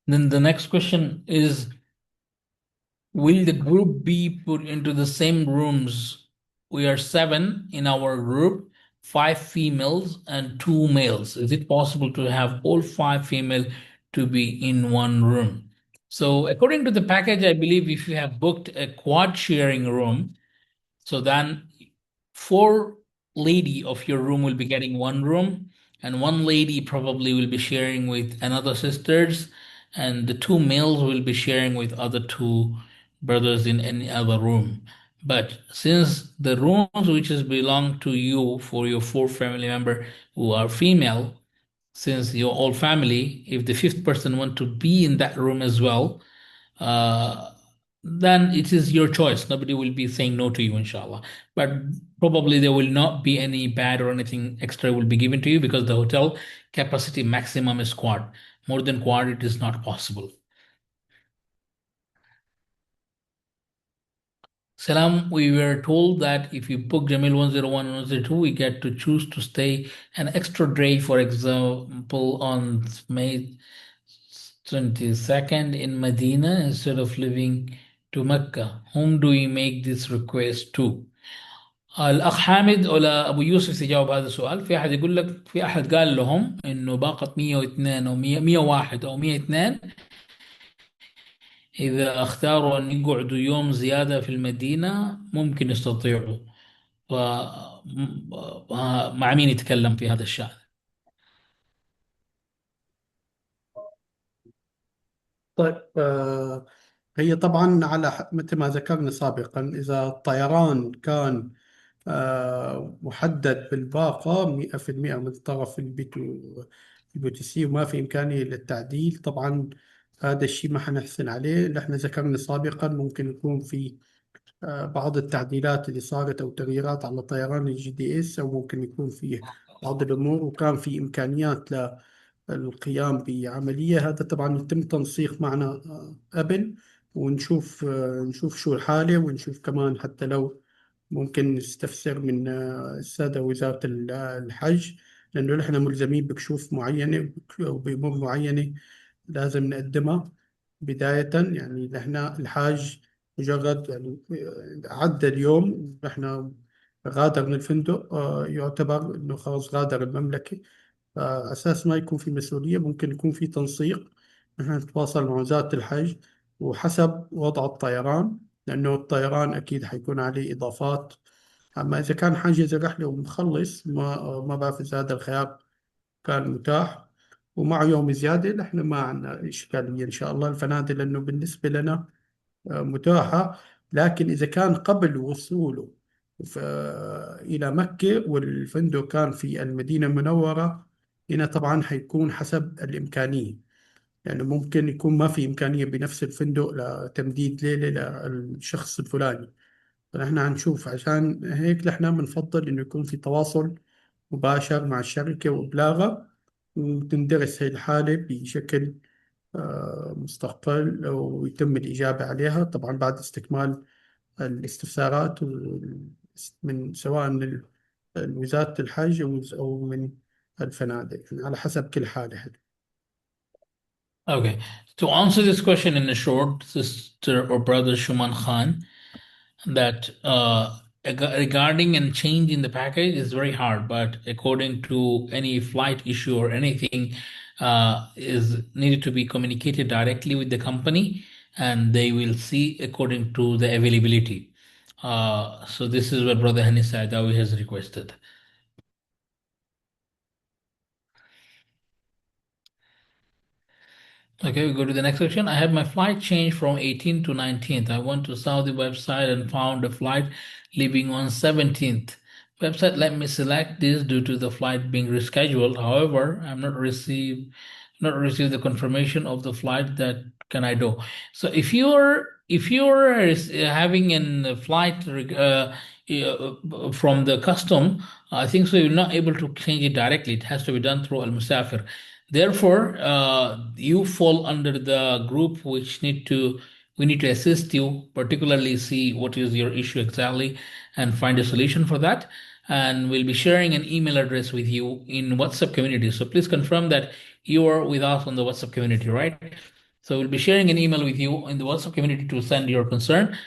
Then the next question is Will the group be put into the same rooms? We are seven in our group, five females and two males. Is it possible to have all five female to be in one room? So according to the package, I believe if you have booked a quad sharing room, so then four lady of your room will be getting one room, and one lady probably will be sharing with another sisters, and the two males will be sharing with other two brothers in any other room. But since the rooms which is belong to you for your four family member who are female, since you're all family, if the fifth person want to be in that room as well, uh, then it is your choice. Nobody will be saying no to you, inshallah. But probably there will not be any bad or anything extra will be given to you because the hotel capacity maximum is quad. More than quad, it is not possible. Salam, we were told that if you book Jamil 101 and 102, we get to choose to stay an extra day, for example, on May 22nd in Medina instead of living to Mecca. Whom do we make this request to? الأخ حامد ولا أبو يوسف تجاوب هذا السؤال. في أحد يقول لك في أحد قال لهم إنه باقة 102 أو 100 101 أو 102 إذا اختاروا أن يقعدوا يوم زيادة في المدينة ممكن يستطيعوا. ف مع مين يتكلم في هذا الشأن؟
طيب، هي طبعا على مثل ما ذكرنا سابقا، إذا الطيران كان محدد بالباقة 100% من طرف البي تي سي وما في إمكانية للتعديل، طبعا هذا الشيء ما حنحسن عليه. اللي احنا ذكرنا سابقا ممكن يكون في بعض التعديلات اللي صارت أو تغييرات على طيران الGDS، أو ممكن يكون في بعض الأمور وكان في إمكانيات للقيام بعملية. هذا طبعا يتم تنسيق معنا قبل، ونشوف نشوف شو الحالة، ونشوف كمان حتى لو ممكن نستفسر من السادة وزارة الحج، لأنه نحن ملزمين بكشوف معينة أو بأمور معينة لازم نقدمها بداية. يعني نحن الحاج مجرد يعني عدى اليوم نحن غادر من الفندق، يعتبر انه خلاص غادر المملكة. فأساس ما يكون في مسؤولية ممكن يكون في تنسيق. نحن نتواصل مع وزارة الحج وحسب وضع الطيران، لأنه الطيران أكيد حيكون عليه إضافات. أما إذا كان حاجز الرحلة ومخلص، ما بعرف إذا هذا الخيار كان متاح ومع يوم زيادة، نحن ما عندنا إشكالية إن شاء الله. الفنادق لأنه بالنسبة لنا متاحة، لكن إذا كان قبل وصوله إلى مكة والفندق كان في المدينة المنورة، هنا طبعا حيكون حسب الإمكانية. يعني ممكن يكون ما في إمكانية بنفس الفندق لتمديد ليلة للشخص الفلاني، فنحن هنشوف. عشان هيك نحن بنفضل إنه يكون في تواصل مباشر مع الشركة وإبلاغها، وتندرس هي الحالة بشكل مستقبل، ويتم الإجابة عليها طبعا بعد استكمال الاستفسارات من سواء من وزارة الحج أو من الفنادق، يعني على حسب كل حالة.
Okay. To answer this question in a short, Sister or Brother Shuman Khan, that regarding and change in the package is very hard, but according to any flight issue or anything is needed to be communicated directly with the company, and they will see according to the availability. So this is what Brother Hani Saadawi has requested. Okay, we go to the next section. I have my flight changed from 18th to 19th. I went to Saudi website and found a flight leaving on 17th. Website let me select this due to the flight being rescheduled. However, I'm not received the confirmation of the flight. That can I do? So if you're having a flight from the custom, I think so you're not able to change it directly. It has to be done through Al Musafir. Therefore, you fall under the group which we need to assist you, particularly see what is your issue exactly and find a solution for that. And we'll be sharing an email address with you in WhatsApp community. So please confirm that you are with us on the WhatsApp community, right? So we'll be sharing an email with you in the WhatsApp community to send your concern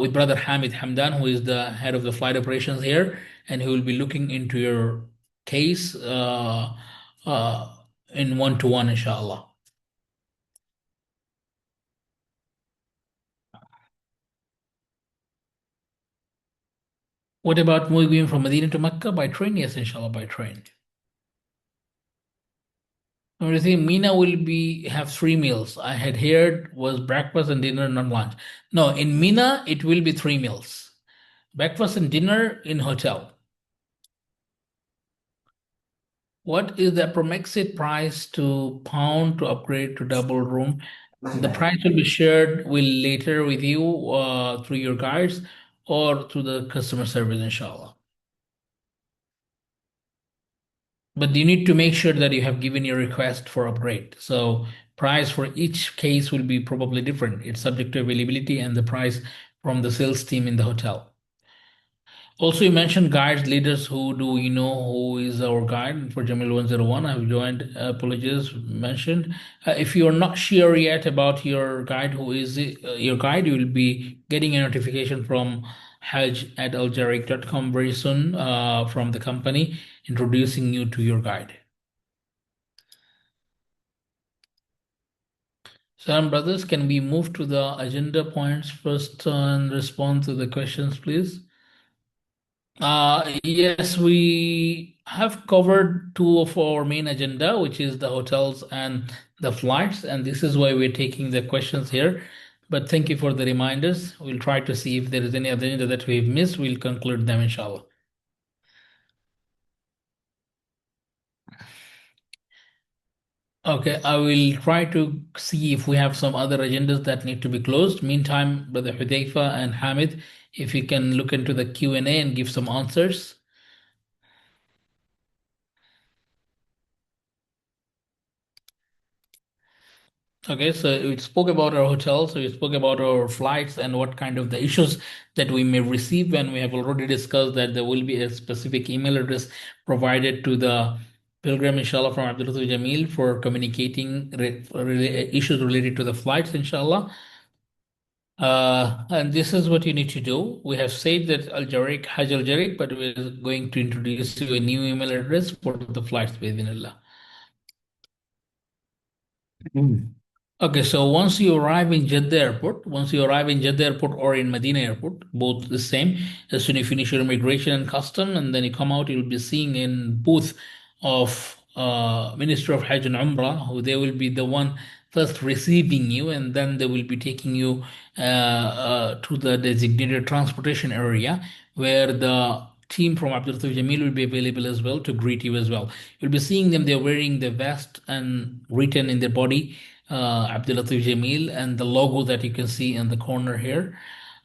with Brother Hamid Hamdan, who is the head of the flight operations here, and he will be looking into your case uh, in one-to-one, inshallah. What about moving from Medina to Mecca by train? Yes, inshallah, by train. I think Mina will be have 3 meals. I had heard was breakfast and dinner, not lunch. No, in Mina it will be 3 meals. Breakfast and dinner in hotel. What is the approximate price to pound to upgrade to double room? The price will be shared will later with you through your guides or through the customer service, inshallah. But you need to make sure that you have given your request for upgrade. So price for each case will be probably different. It's subject to availability and the price from the sales team in the hotel. Also, you mentioned guides, leaders. Who do you know who is our guide for Jamil 101? I've joined, apologies, mentioned. If you are not sure yet about your guide, who is your guide, you will be getting a notification from hajj@aljarik.com very soon from the company introducing you to your guide. Salam brothers, can we move to the agenda points first and respond to the questions, please? Yes, we have covered two of our main agenda, which is the hotels and the flights, and this is why we're taking the questions here. But thank you for the reminders. We'll try to see if there is any other agenda that we've missed. We'll conclude them, inshallah. Okay, I will try to see if we have some other agendas that need to be closed. Meantime, Brother Hudayfa and Hamid, if you can look into the Q&A and give some answers. Okay, so we spoke about our hotels, so we spoke about our flights and what kind of the issues that we may receive, and we have already discussed that there will be a specific email address provided to the pilgrim, inshallah, from Abdul Latif Jamil for communicating issues related to the flights, inshallah. And this is what you need to do. We have said that Al-Jarik, Hajj Al-Jarik, but we're going to introduce you a new email address for the flights, Bismillah. Okay, so once you arrive in Jeddah Airport, or in Medina Airport, both the same, as soon as you finish your immigration and custom, and then you come out, you'll be seeing in booth of Minister of Hajj and Umrah, who they will be the one first receiving you, and then they will be taking you to the designated transportation area where the team from Abdul Latif Jamil will be available as well to greet you as well. You'll be seeing them, they're wearing the vest and written in their body Abdul Latif Jamil, and the logo that you can see in the corner here.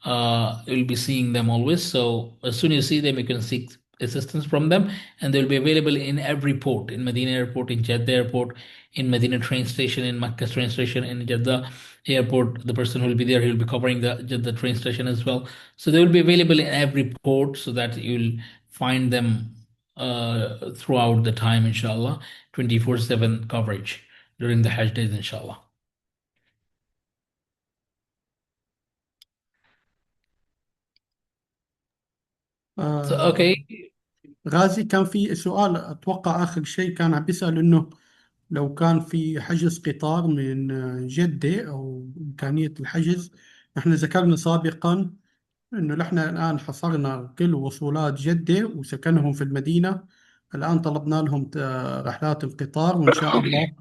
You'll be seeing them always. So as soon as you see them, you can seek assistance from them, and they'll be available in every port, in Medina Airport, in Jeddah Airport, in Medina train station, in Makkah train station, in Jeddah Airport. The person who will be there, he'll be covering the Jeddah train station as well. So they will be available in every port, so that you'll find them throughout the time, inshallah, 24/7 coverage during the Hajj days, inshallah. So, okay.
غازي، كان في سؤال أتوقع آخر شيء كان عم بيسأل إنه لو كان في حجز قطار من جدة أو إمكانية الحجز. نحن ذكرنا سابقا إنه نحن الآن حصرنا كل وصولات جدة وسكنهم في المدينة. الآن طلبنا لهم رحلات القطار، وإن شاء الله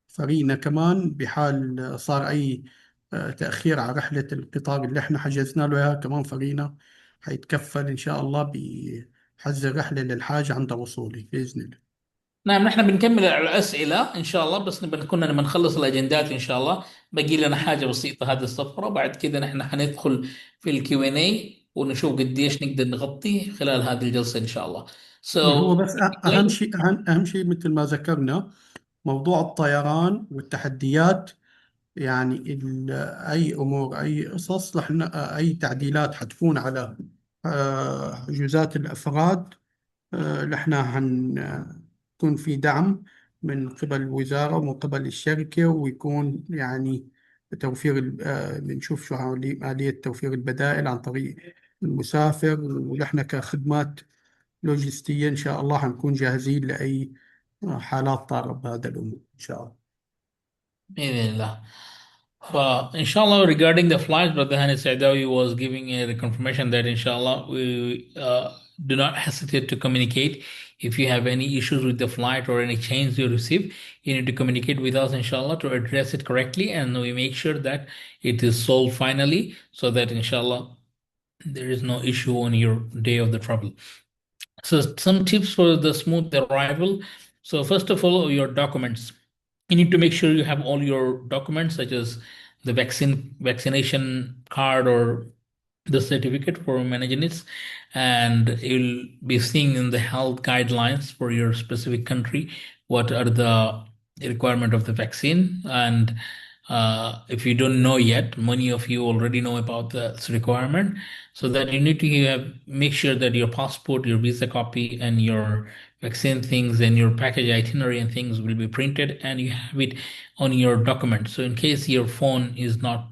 فريقنا كمان بحال صار أي تأخير على رحلة القطار اللي احنا حجزنا له إياها، كمان فريقنا حيتكفل إن شاء الله بحجز الرحلة للحاج عند وصوله بإذن الله.
نعم، نحن بنكمل على الأسئلة إن شاء الله، بس كنا لما نخلص الأجندات إن شاء الله باقي لنا حاجة بسيطة هذه الصفحة، بعد كده نحن حندخل في الكيو ان اي ونشوف قديش نقدر نغطي خلال هذه الجلسة إن شاء الله.
هو بس أهم شيء، أهم شيء مثل ما ذكرنا موضوع الطيران والتحديات. يعني أي أمور، أي قصص رح أي تعديلات حتكون على حجوزات الأفراد. نحن حنكون في دعم من قبل الوزارة ومن قبل الشركة، ويكون يعني توفير بنشوف شو آلية توفير البدائل عن طريق المسافر. ونحن كخدمات لوجستية إن شاء الله حنكون جاهزين لأي حالات طارئة بهذا الأمور إن شاء الله.
بإذن الله. Inshallah, regarding the flights, Brother Hani Saadawi was giving a confirmation that inshallah we do not hesitate to communicate. If you have any issues with the flight or any change you receive, you need to communicate with us inshallah to address it correctly, and we make sure that it is solved finally, so that inshallah there is no issue on your day of the travel. So some tips for the smooth arrival. So first of all, your documents. You need to make sure you have all your documents, such as the vaccination card or the certificate for managing it, and you'll be seeing in the health guidelines for your specific country what are the requirement of the vaccine. And if you don't know yet, many of you already know about the requirement, so that you need to make sure that your passport, your visa copy, and your vaccine things and your package itinerary and things will be printed, and you have it on your document. So in case your phone is not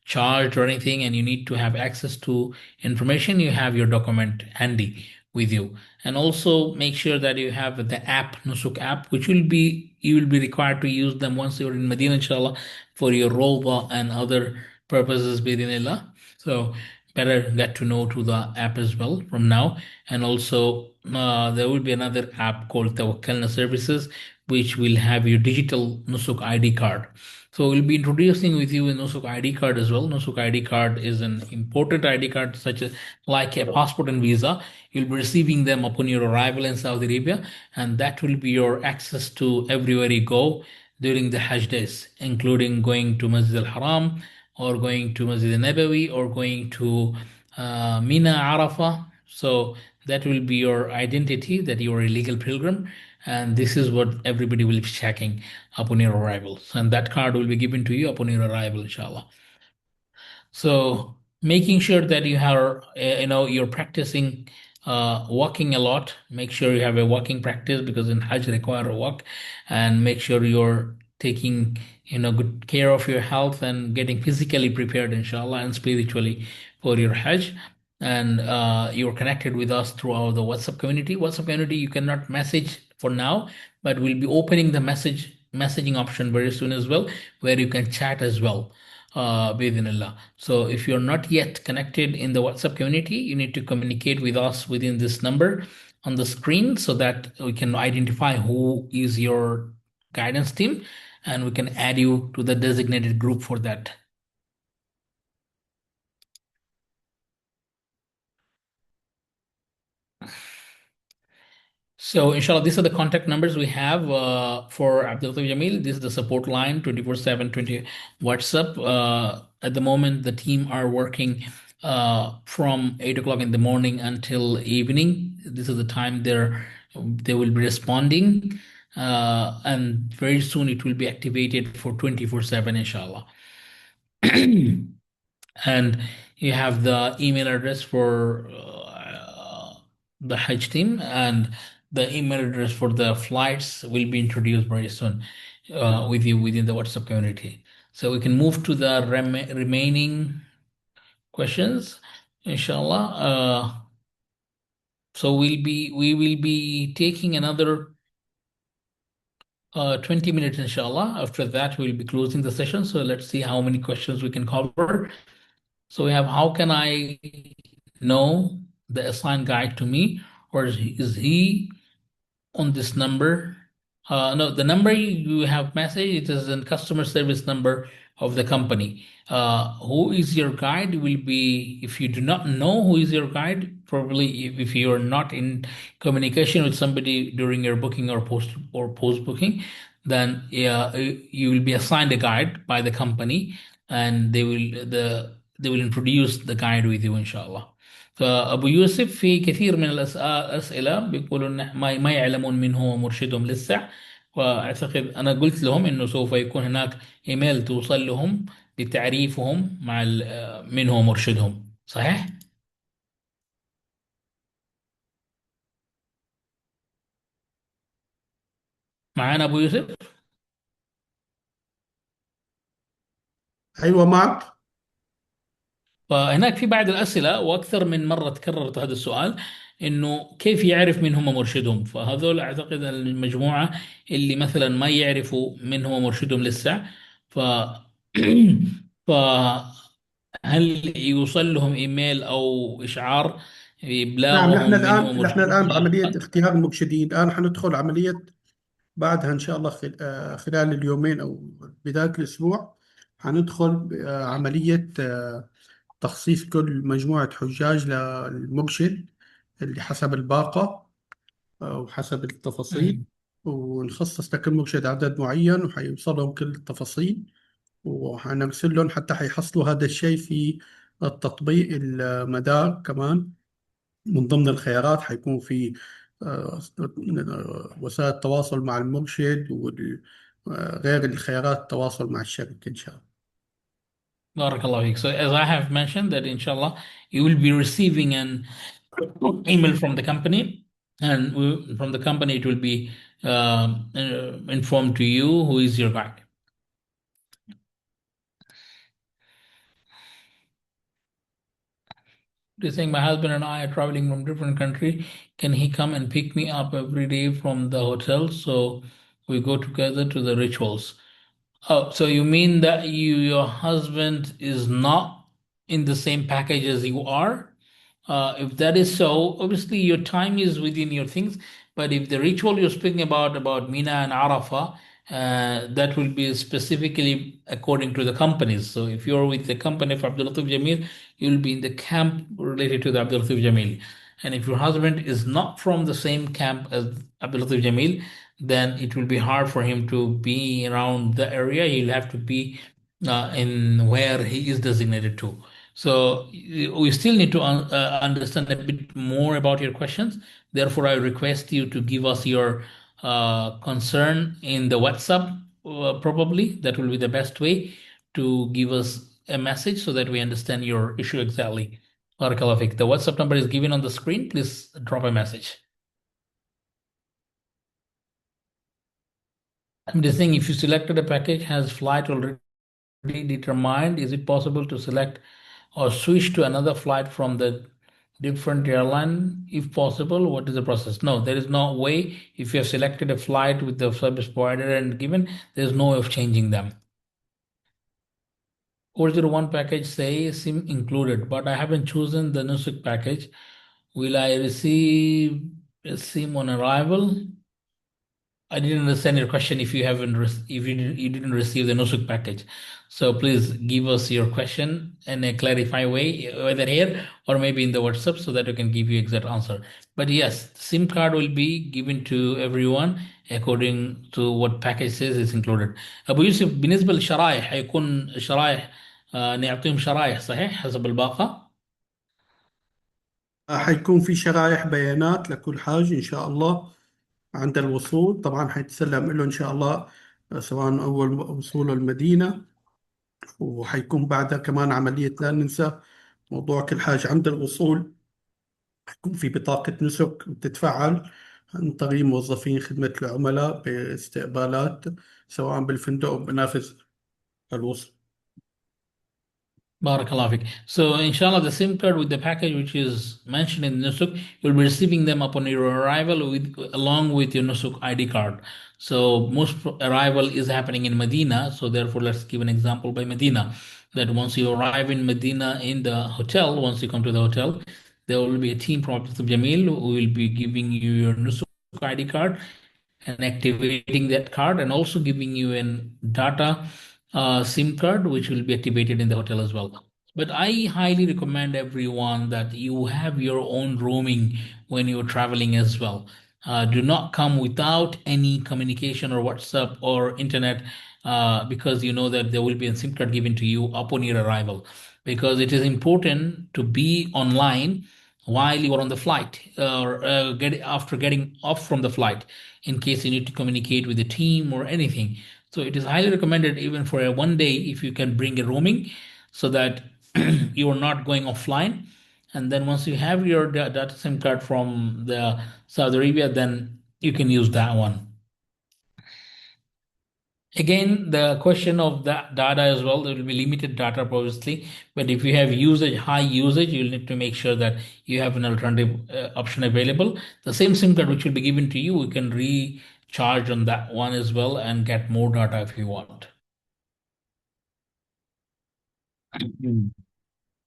charged or anything and you need to have access to information, you have your document handy with you. And also make sure that you have the app, Nusuk app, which you will be required to use them once you're in Medina, inshallah, for your roba and other purposes, bidinillah. So better get to know to the app as well from now. And also there will be another app called Tawakkalna Services, which will have your digital Nusuk ID card. So we'll be introducing with you a Nusuk ID card as well. Nusuk ID card is an important ID card, such as like a passport and visa. You'll be receiving them upon your arrival in Saudi Arabia, and that will be your access to everywhere you go during the Hajj days, including going to Masjid al-Haram, or going to Masjid al-Nabawi, or going to Mina, Arafah. So that will be your identity that you are a legal pilgrim, and this is what everybody will be checking upon your arrival. And that card will be given to you upon your arrival, inshallah. So making sure that you have, you're practicing walking a lot. Make sure you have a walking practice, because in Hajj require a walk, and make sure you're taking, good care of your health and getting physically prepared, inshallah, and spiritually for your Hajj. And you're connected with us throughout the WhatsApp community. WhatsApp community, you cannot message for now, but we'll be opening the messaging option very soon as well, where you can chat as well. Bismillah. So if you're not yet connected in the WhatsApp community, you need to communicate with us within this number on the screen, so that we can identify who is your guidance team, and we can add you to the designated group for that. So inshallah, these are the contact numbers we have for Abdul Latif Jamil. This is the support line, 24/7, 20 WhatsApp. At the moment, the team are working from 8 o'clock in the morning until evening. This is the time they will be responding. And very soon it will be activated for 24/7, inshallah. And you have the email address for the Hajj team, and the email address for the flights will be introduced very soon with you within the WhatsApp community. So we can move to the remaining questions, inshallah. So we will be taking another 20 minutes, inshallah. After that, we'll be closing the session. So let's see how many questions we can cover. So we have, how can I know the assigned guide to me, or is he on this number? No, the number you have messaged, it is a customer service number of the company. Who is your guide will be, if you do not know who is your guide, probably if you are not in communication with somebody during your booking or post booking, then yeah, you will be assigned a guide by the company, and they will introduce the guide with you, inshallah. فأبو يوسف في كثير من الأسئلة بيقولوا إن ما يعلمون من هو مرشدهم لسه. وأعتقد أنا قلت لهم إنه سوف يكون هناك إيميل توصل لهم بتعريفهم مع من هو مرشدهم، صحيح؟ معانا ابو يوسف؟
أيوة معك.
فهناك في بعض الأسئلة وأكثر من مرة تكررت هذا السؤال، إنه كيف يعرف من هم مرشدهم. فهذول أعتقد المجموعة اللي مثلا ما يعرفوا من هو مرشدهم لسه. ف فهل يوصل لهم إيميل أو إشعار
نعم، نحن
يبلاغهم من هو
الآن نحن
مرشدهم
الآن
هذا
بعملية
السؤال؟
اختيار المرشدين. الآن حندخل عملية بعدها إن شاء الله خلال اليومين أو بداية الأسبوع حندخل عملية تخصيص كل مجموعة حجاج للمرشد اللي حسب الباقة وحسب التفاصيل،
مم.
ونخصص لكل مرشد عدد معين وحيوصلهم كل التفاصيل، وحنرسل لهم حتى حيحصلوا هذا الشيء في التطبيق المدار كمان. من ضمن الخيارات حيكون في وسائل التواصل مع المرشد وغير الخيارات التواصل مع الشركة إن شاء الله.
بارك الله فيك. So as I have mentioned that inshallah you will be receiving an email from the company, and from the company it will be informed to you who is your guide. They're saying my husband and I are traveling from different country. Can he come and pick me up every day from the hotel so we go together to the rituals? Oh, so you mean that your husband is not in the same package as you are? If that is so, obviously your time is within your things. But if the ritual you're speaking about Mina and Arafah, that will be specifically according to the companies. So if you're with the company of Abdul Latif Jamil, you'll be in the camp related to the Abdul Latif Jamil. And if your husband is not from the same camp as Abdul Latif Jamil, then it will be hard for him to be around the area. He'll have to be in where he is designated to. So we still need to understand a bit more about your questions. Therefore, I request you to give us your concern in the WhatsApp. Probably that will be the best way to give us a message so that we understand your issue exactly. Barakallah fik. The WhatsApp number is given on the screen. Please drop a message. I'm just saying, if you selected a package has flight already determined, is it possible to select or switch to another flight from the different airline? If possible, what is the process? No, there is no way. If you have selected a flight with the service provider and given, there's no way of changing them. 401 package say SIM included, but I haven't chosen the Nusuk package. Will I receive a SIM on arrival? I didn't understand your question. If you haven't, if you didn't receive the Nusuk package, so please give us your question in a clarified way, whether here or maybe in the WhatsApp, so that we can give you exact answer. But yes, SIM card will be given to everyone according to what package says is included. أبو يوسف، بالنسبة للشرايح حيكون شرايح نعطيهم شرايح صحيح حسب الباقة؟
حيكون في شرائح بيانات لكل حاج إن شاء الله عند الوصول. طبعا حيتسلم له إن شاء الله سواء أول وصوله المدينة، وحيكون بعدها كمان عملية لا ننسى موضوع كل حاجة عند الوصول يكون في بطاقة نسك بتتفعل عن طريق موظفين خدمة العملاء باستقبالات سواء بالفندق أو بنافذ الوصول.
Barakallah fik. So, inshallah, the SIM card with the package which is mentioned in the Nusuk, you'll be receiving them upon your arrival along with your Nusuk ID card. So, most arrival is happening in Medina. So, therefore, let's give an example by Medina. That once you arrive in Medina in the hotel, once you come to the hotel, there will be a team from Abdul Jamil who will be giving you your Nusuk ID card and activating that card, and also giving you an data SIM card which will be activated in the hotel as well. But I highly recommend everyone that you have your own roaming when you're traveling as well. Do not come without any communication or WhatsApp or internet, because you know that there will be a SIM card given to you upon your arrival, because it is important to be online while you are on the flight, or after getting off from the flight, in case you need to communicate with the team or anything. So it is highly recommended, even for a one day, if you can bring a roaming, so that you are not going offline. And then once you have your data SIM card from the Saudi Arabia, then you can use that one. Again, the question of that data as well, there will be limited data obviously, but if you have high usage, you'll need to make sure that you have an alternative option available. The same SIM card which will be given to you, you can recharge on that one as well and get more data if you want. Mm.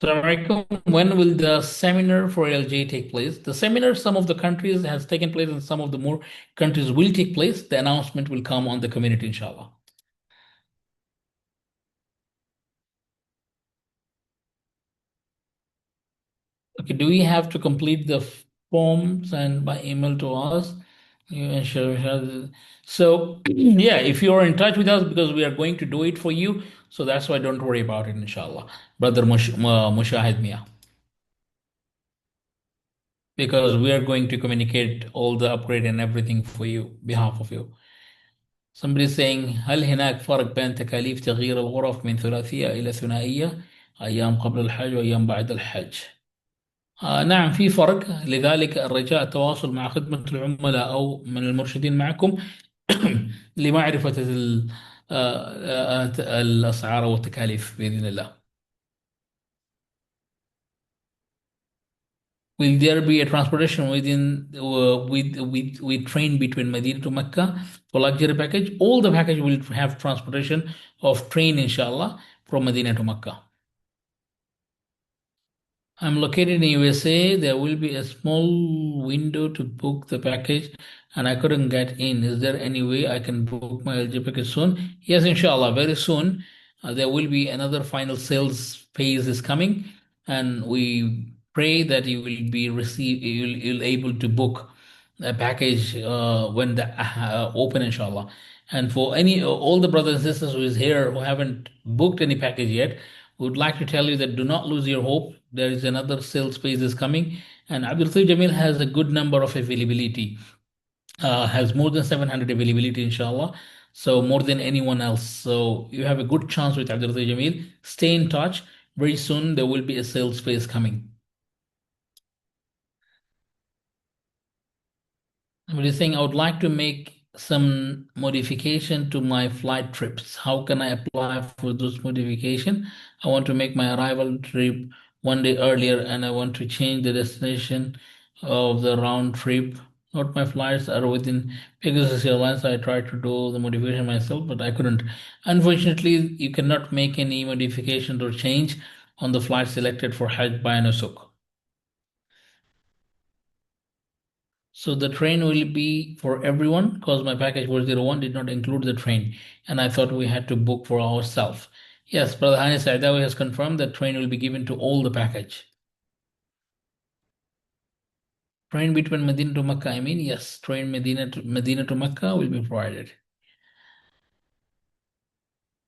Assalamu alaikum. When will the seminar for LJ take place? The seminar, some of the countries has taken place and some of the more countries will take place. The announcement will come on the community, inshallah. Okay, do we have to complete the forms and by email to us? Yeah, sure, sure. So, yeah, if you're in touch with us, because we are going to do it for you, so that's why don't worry about it, inshallah. Brother Mushahid Mia, because we are going to communicate all the upgrade and everything for you, behalf of you. Somebody is saying هل هناك فرق بين تكاليف تغيير الغرف من ثلاثية إلى ثنائية أيام قبل الحج وأيام بعد الحج؟ نعم في فرق، لذلك الرجاء التواصل مع خدمة العملاء أو من المرشدين معكم لمعرفة الأسعار والتكاليف بإذن الله. Will there be a transportation with train between Medina to Mecca for luxury package? All the package will have transportation of train, inshallah, from Medina to Mecca. I'm located in USA. There will be a small window to book the package and I couldn't get in. Is there any way I can book my LG package soon? Yes, inshallah, very soon. There will be another final sales phase is coming and we pray that you will be you'll able to book a package when the open, inshallah. And for all the brothers and sisters who is here who haven't booked any package yet, we would like to tell you that do not lose your hope. There is another sales phase is coming, and Abdul Latif Jamil has a good number of availability. Has more than 700 availability, inshallah. So more than anyone else. So you have a good chance with Abdul Latif Jamil. Stay in touch. Very soon there will be a sales phase coming. I'm just saying I would like to make some modification to my flight trips. How can I apply for those modification? I want to make my arrival trip one day earlier and I want to change the destination of the round trip. Not my flights are within Pegasus Airlines. I tried to do the modification myself, but I couldn't. Unfortunately, you cannot make any modification or change on the flight selected for Hajj by Nusuk. So the train will be for everyone because my package 401 did not include the train and I thought we had to book for ourselves. Yes, Brother Hani Saadawi has confirmed that train will be given to all the package. Train between Medina to Makkah, I mean, yes, train Medina to Makkah will be provided.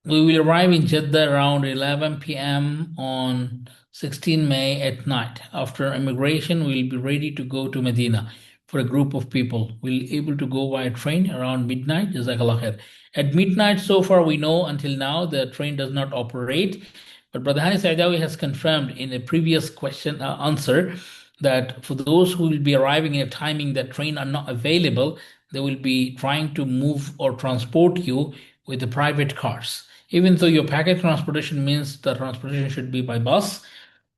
We will arrive in Jeddah around 11 p.m. on 16 May at night. After immigration, we'll be ready to go to Medina for a group of people. We'll be able to go by train around midnight. Jazakallah khair. At midnight, so far we know until now, the train does not operate. But Brother Hani Saadawi has confirmed in a previous question answer that for those who will be arriving in a timing that train are not available, they will be trying to move or transport you with the private cars. Even though your package transportation means the transportation should be by bus,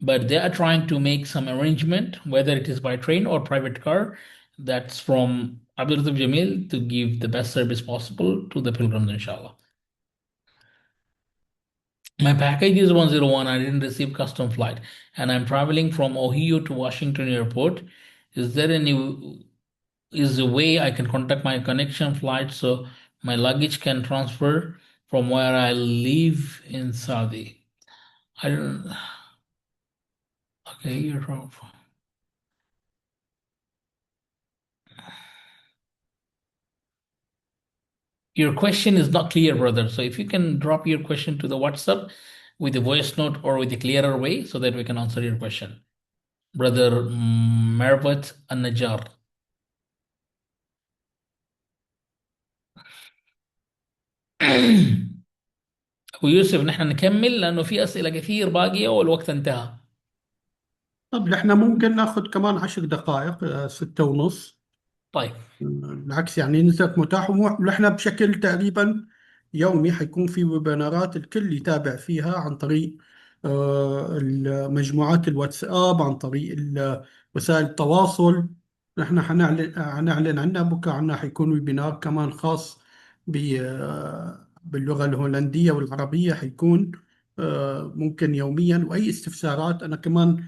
but they are trying to make some arrangement, whether it is by train or private car, that's from Abdul Latif Jamil to give the best service possible to the pilgrims, inshallah. My package is 101. I didn't receive custom flight, and I'm traveling from Ohio to Washington Airport. Is there a way I can contact my connection flight so my luggage can transfer from where I live in Saudi? I don't. Okay, you're wrong. Your question is not clear, brother. So if you can drop your question to the WhatsApp with a voice note or with a clearer way so that we can answer your question. Brother Mervat An-Najjar. أبو يوسف نحن نكمل لأنه في أسئلة كثير باقية والوقت انتهى.
طب احنا ممكن ناخذ كمان 10 دقائق 6:30.
طيب.
بالعكس يعني نزلت متاح ونحن بشكل تقريبا يومي حيكون في ويبينارات الكل يتابع فيها عن طريق مجموعات الواتساب، عن طريق وسائل التواصل. نحن حنعلن عنها بكرة. عنا حيكون ويبينار كمان خاص باللغة الهولندية والعربية، حيكون ممكن يوميا. وأي استفسارات أنا كمان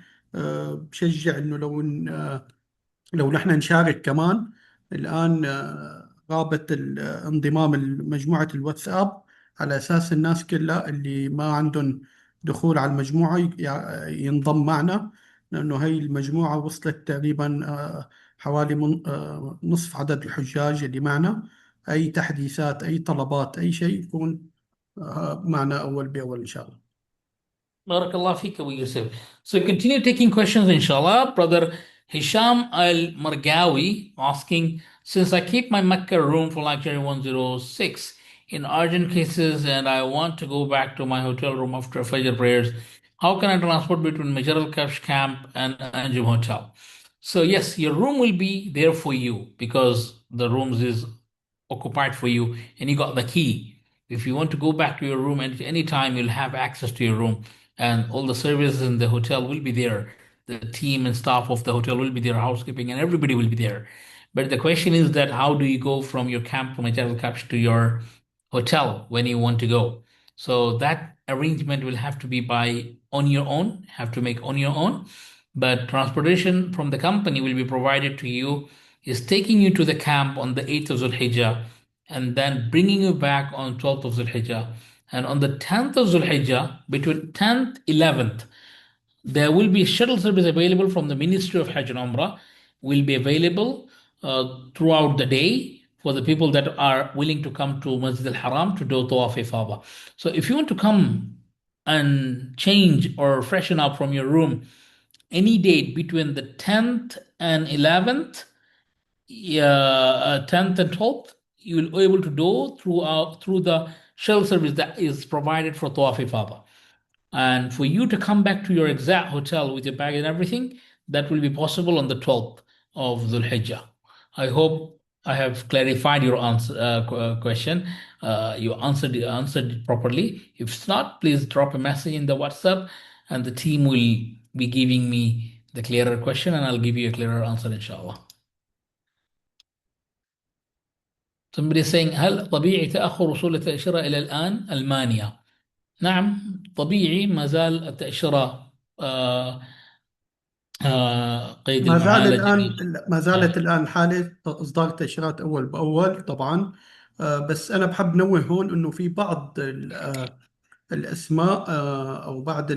بشجع إنه لو نحن نشارك كمان الآن رابط انضمام مجموعة الواتساب، على أساس الناس كلها اللي ما عندهم دخول على المجموعة ينضم معنا، لأنه هي المجموعة وصلت تقريبا حوالي نصف عدد الحجاج اللي معنا. أي تحديثات، أي طلبات، أي شيء يكون معنا أول بأول إن شاء الله.
Barakallah fik, Abu Yusuf. So continue taking questions, inshallah. Brother Hisham Al Margawi asking, since I keep my Mecca room for luxury 106 in urgent cases and I want to go back to my hotel room after Fajr prayers, how can I transport between Major Al Kafsh camp and Anjum Hotel? So yes, your room will be there for you because the rooms is occupied for you and you got the key. If you want to go back to your room at any time, you'll have access to your room and all the services in the hotel will be there. The team and staff of the hotel will be there, housekeeping, and everybody will be there. But the question is that how do you go from your camp from a travel capture to your hotel when you want to go? So that arrangement will have to be by on your own, have to make on your own. But transportation from the company will be provided to you, is taking you to the camp on the 8th of Zulhijjah and then bringing you back on 12th of Zulhijjah. And on the 10th of Zulhijjah, between 10th, 11th, there will be shuttle service available from the Ministry of Hajj and Umrah, will be available throughout the day for the people that are willing to come to Masjid al-Haram to do Tawaf Ifada. So if you want to come and change or freshen up from your room any date between the 10th and 11th, 10th and 12th, you will be able to do through the shuttle service that is provided for Tawaf Ifada. And for you to come back to your exact hotel with your bag and everything, that will be possible on the 12th of Dhul Hijjah. I hope I have clarified your question. You answered it properly. If it's not, please drop a message in the WhatsApp and the team will be giving me the clearer question and I'll give you a clearer answer, inshallah. Somebody is saying, هل طبيعي تأخر وصول التأشيرة إلى الآن ألمانيا؟ نعم طبيعي، ما زال التأشيرة قيد
ما زال
المعالجة.
الآن ما زالت الآن حالة إصدار تأشيرات أول بأول طبعا. بس أنا بحب نوه هون إنه في بعض الأسماء أو بعض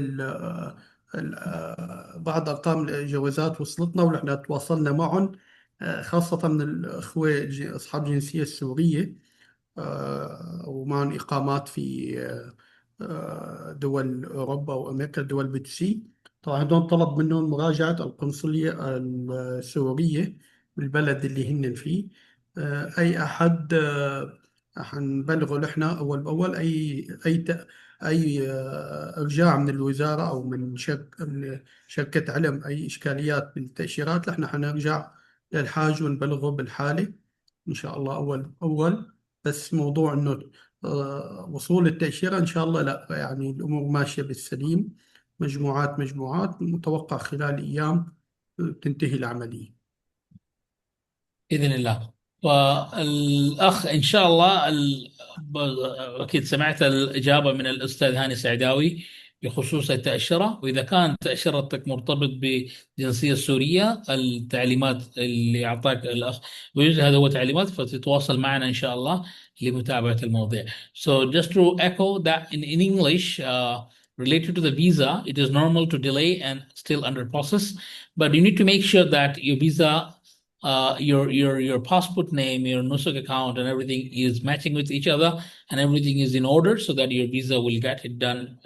أرقام الجوازات وصلتنا ونحن تواصلنا معهم، خاصة من الأخوة أصحاب الجنسية السورية، ومعهم إقامات في دول أوروبا وأمريكا، دول بتسي. طبعا هدول طلب منهم مراجعة القنصلية السورية بالبلد اللي هن فيه. أي أحد حنبلغه نحن أول بأول. أي إرجاع من الوزارة أو من شركة علم، أي إشكاليات بالتأشيرات، نحن حنرجع للحاج ونبلغه بالحالة إن شاء الله أول بأول. بس موضوع إنه وصول التأشيرة إن شاء الله لا، يعني الأمور ماشية بالسليم، مجموعات متوقع خلال أيام تنتهي العملية.
بإذن الله. والأخ إن شاء الله أكيد سمعت الإجابة من الأستاذ هاني سعداوي بخصوص التأشيرة، وإذا كانت تأشيرتك مرتبط بالجنسية السورية، التعليمات اللي أعطاك الأخ ويجي هذا هو تعليمات، فتتواصل معنا إن شاء الله لمتابعة المواضيع. So just to echo that in English, related to the visa, it is normal to delay and still under process, but you need to make sure that your visa, your passport name, your Nusuk account, and everything is matching with each other, and everything is in order, so that your visa will get it done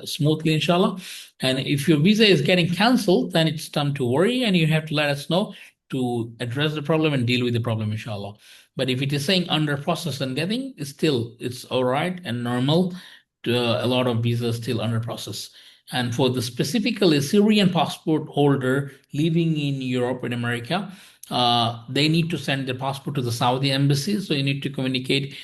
smoothly, inshallah. And if your visa is getting cancelled, then it's time to worry, and you have to let us know to address the problem and deal with the problem, inshallah. But if it is saying under process and getting, it's all right and normal. A lot of visas still under process. And for the specifically Syrian passport holder living in Europe and America, they need to send their passport to the Saudi embassy. So you need to communicate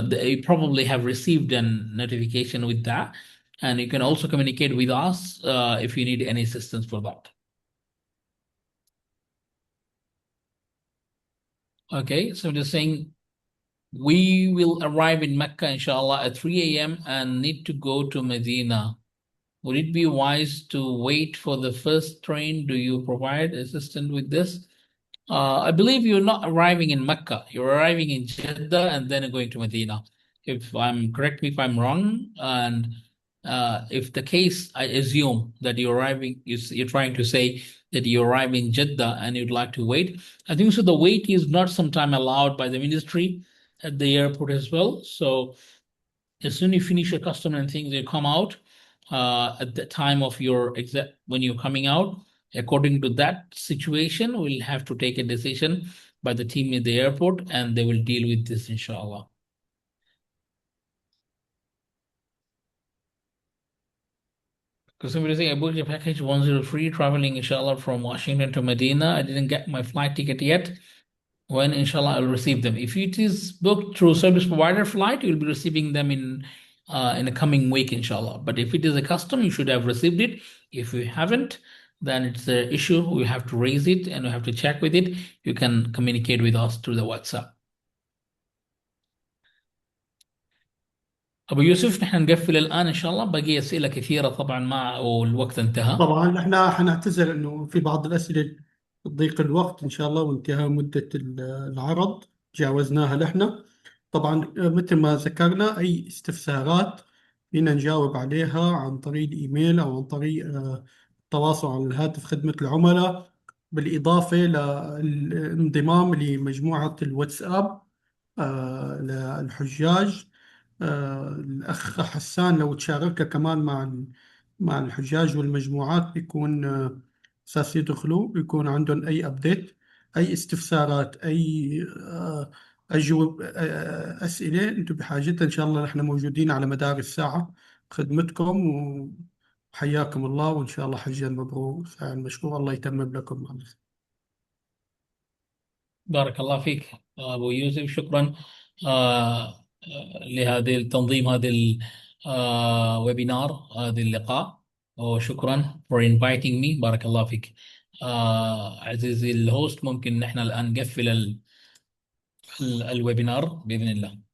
they probably have received a notification with that. And you can also communicate with us if you need any assistance for that. Okay, so just saying we will arrive in Mecca, inshallah, at 3 a.m. and need to go to Medina. Would it be wise to wait for the first train? Do you provide assistance with this? I believe you're not arriving in Mecca. You're arriving in Jeddah and then going to Medina. If I'm correct me if I'm wrong, and if the case, I assume that you're arriving, you're trying to say that you arrive in Jeddah and you'd like to wait. I think so. The wait is not sometime allowed by the ministry at the airport as well. So as soon as you finish your custom and things, you come out at the time of your exact when you're coming out. According to that situation, we'll have to take a decision by the team at the airport, and they will deal with this, inshallah. Because somebody saying I booked a package 103 traveling, inshallah, from Washington to Medina. I didn't get my flight ticket yet. When inshallah I'll receive them. If it is booked through service provider flight, you'll be receiving them in a coming week, inshallah. But if it is a custom, you should have received it. If you haven't, then it's an issue. We have to raise it and we have to check with it. You can communicate with us through the WhatsApp. أبو يوسف نحن نقفل الآن إن شاء الله. بقي أسئلة كثيرة طبعا والوقت انتهى.
طبعا احنا حنعتذر انه في بعض الاسئله ضيق الوقت ان شاء الله وانتهاء مده العرض جاوزناها نحن. طبعا مثل ما ذكرنا اي استفسارات فينا نجاوب عليها عن طريق الايميل او عن طريق التواصل على الهاتف خدمه العملاء، بالاضافه للانضمام لمجموعه الواتساب للحجاج. الأخ حسان لو تشاركه كمان مع الحجاج والمجموعات بيكون أساس يدخلوا بيكون عندهم أي أبديت، أي استفسارات، أي أجوب أسئلة أنتم بحاجتها. إن شاء الله نحن موجودين على مدار الساعة خدمتكم، وحياكم الله، وإن شاء الله حجا مبرور سعي مشكور، الله يتمم لكم.
بارك الله فيك أبو يوسف، شكرا لهذه التنظيم، هذا الويبينار، هذا اللقاء، وشكرا for inviting me. بارك الله فيك. عزيزي الهوست، ممكن نحن الآن نقفل الويبينار بإذن الله.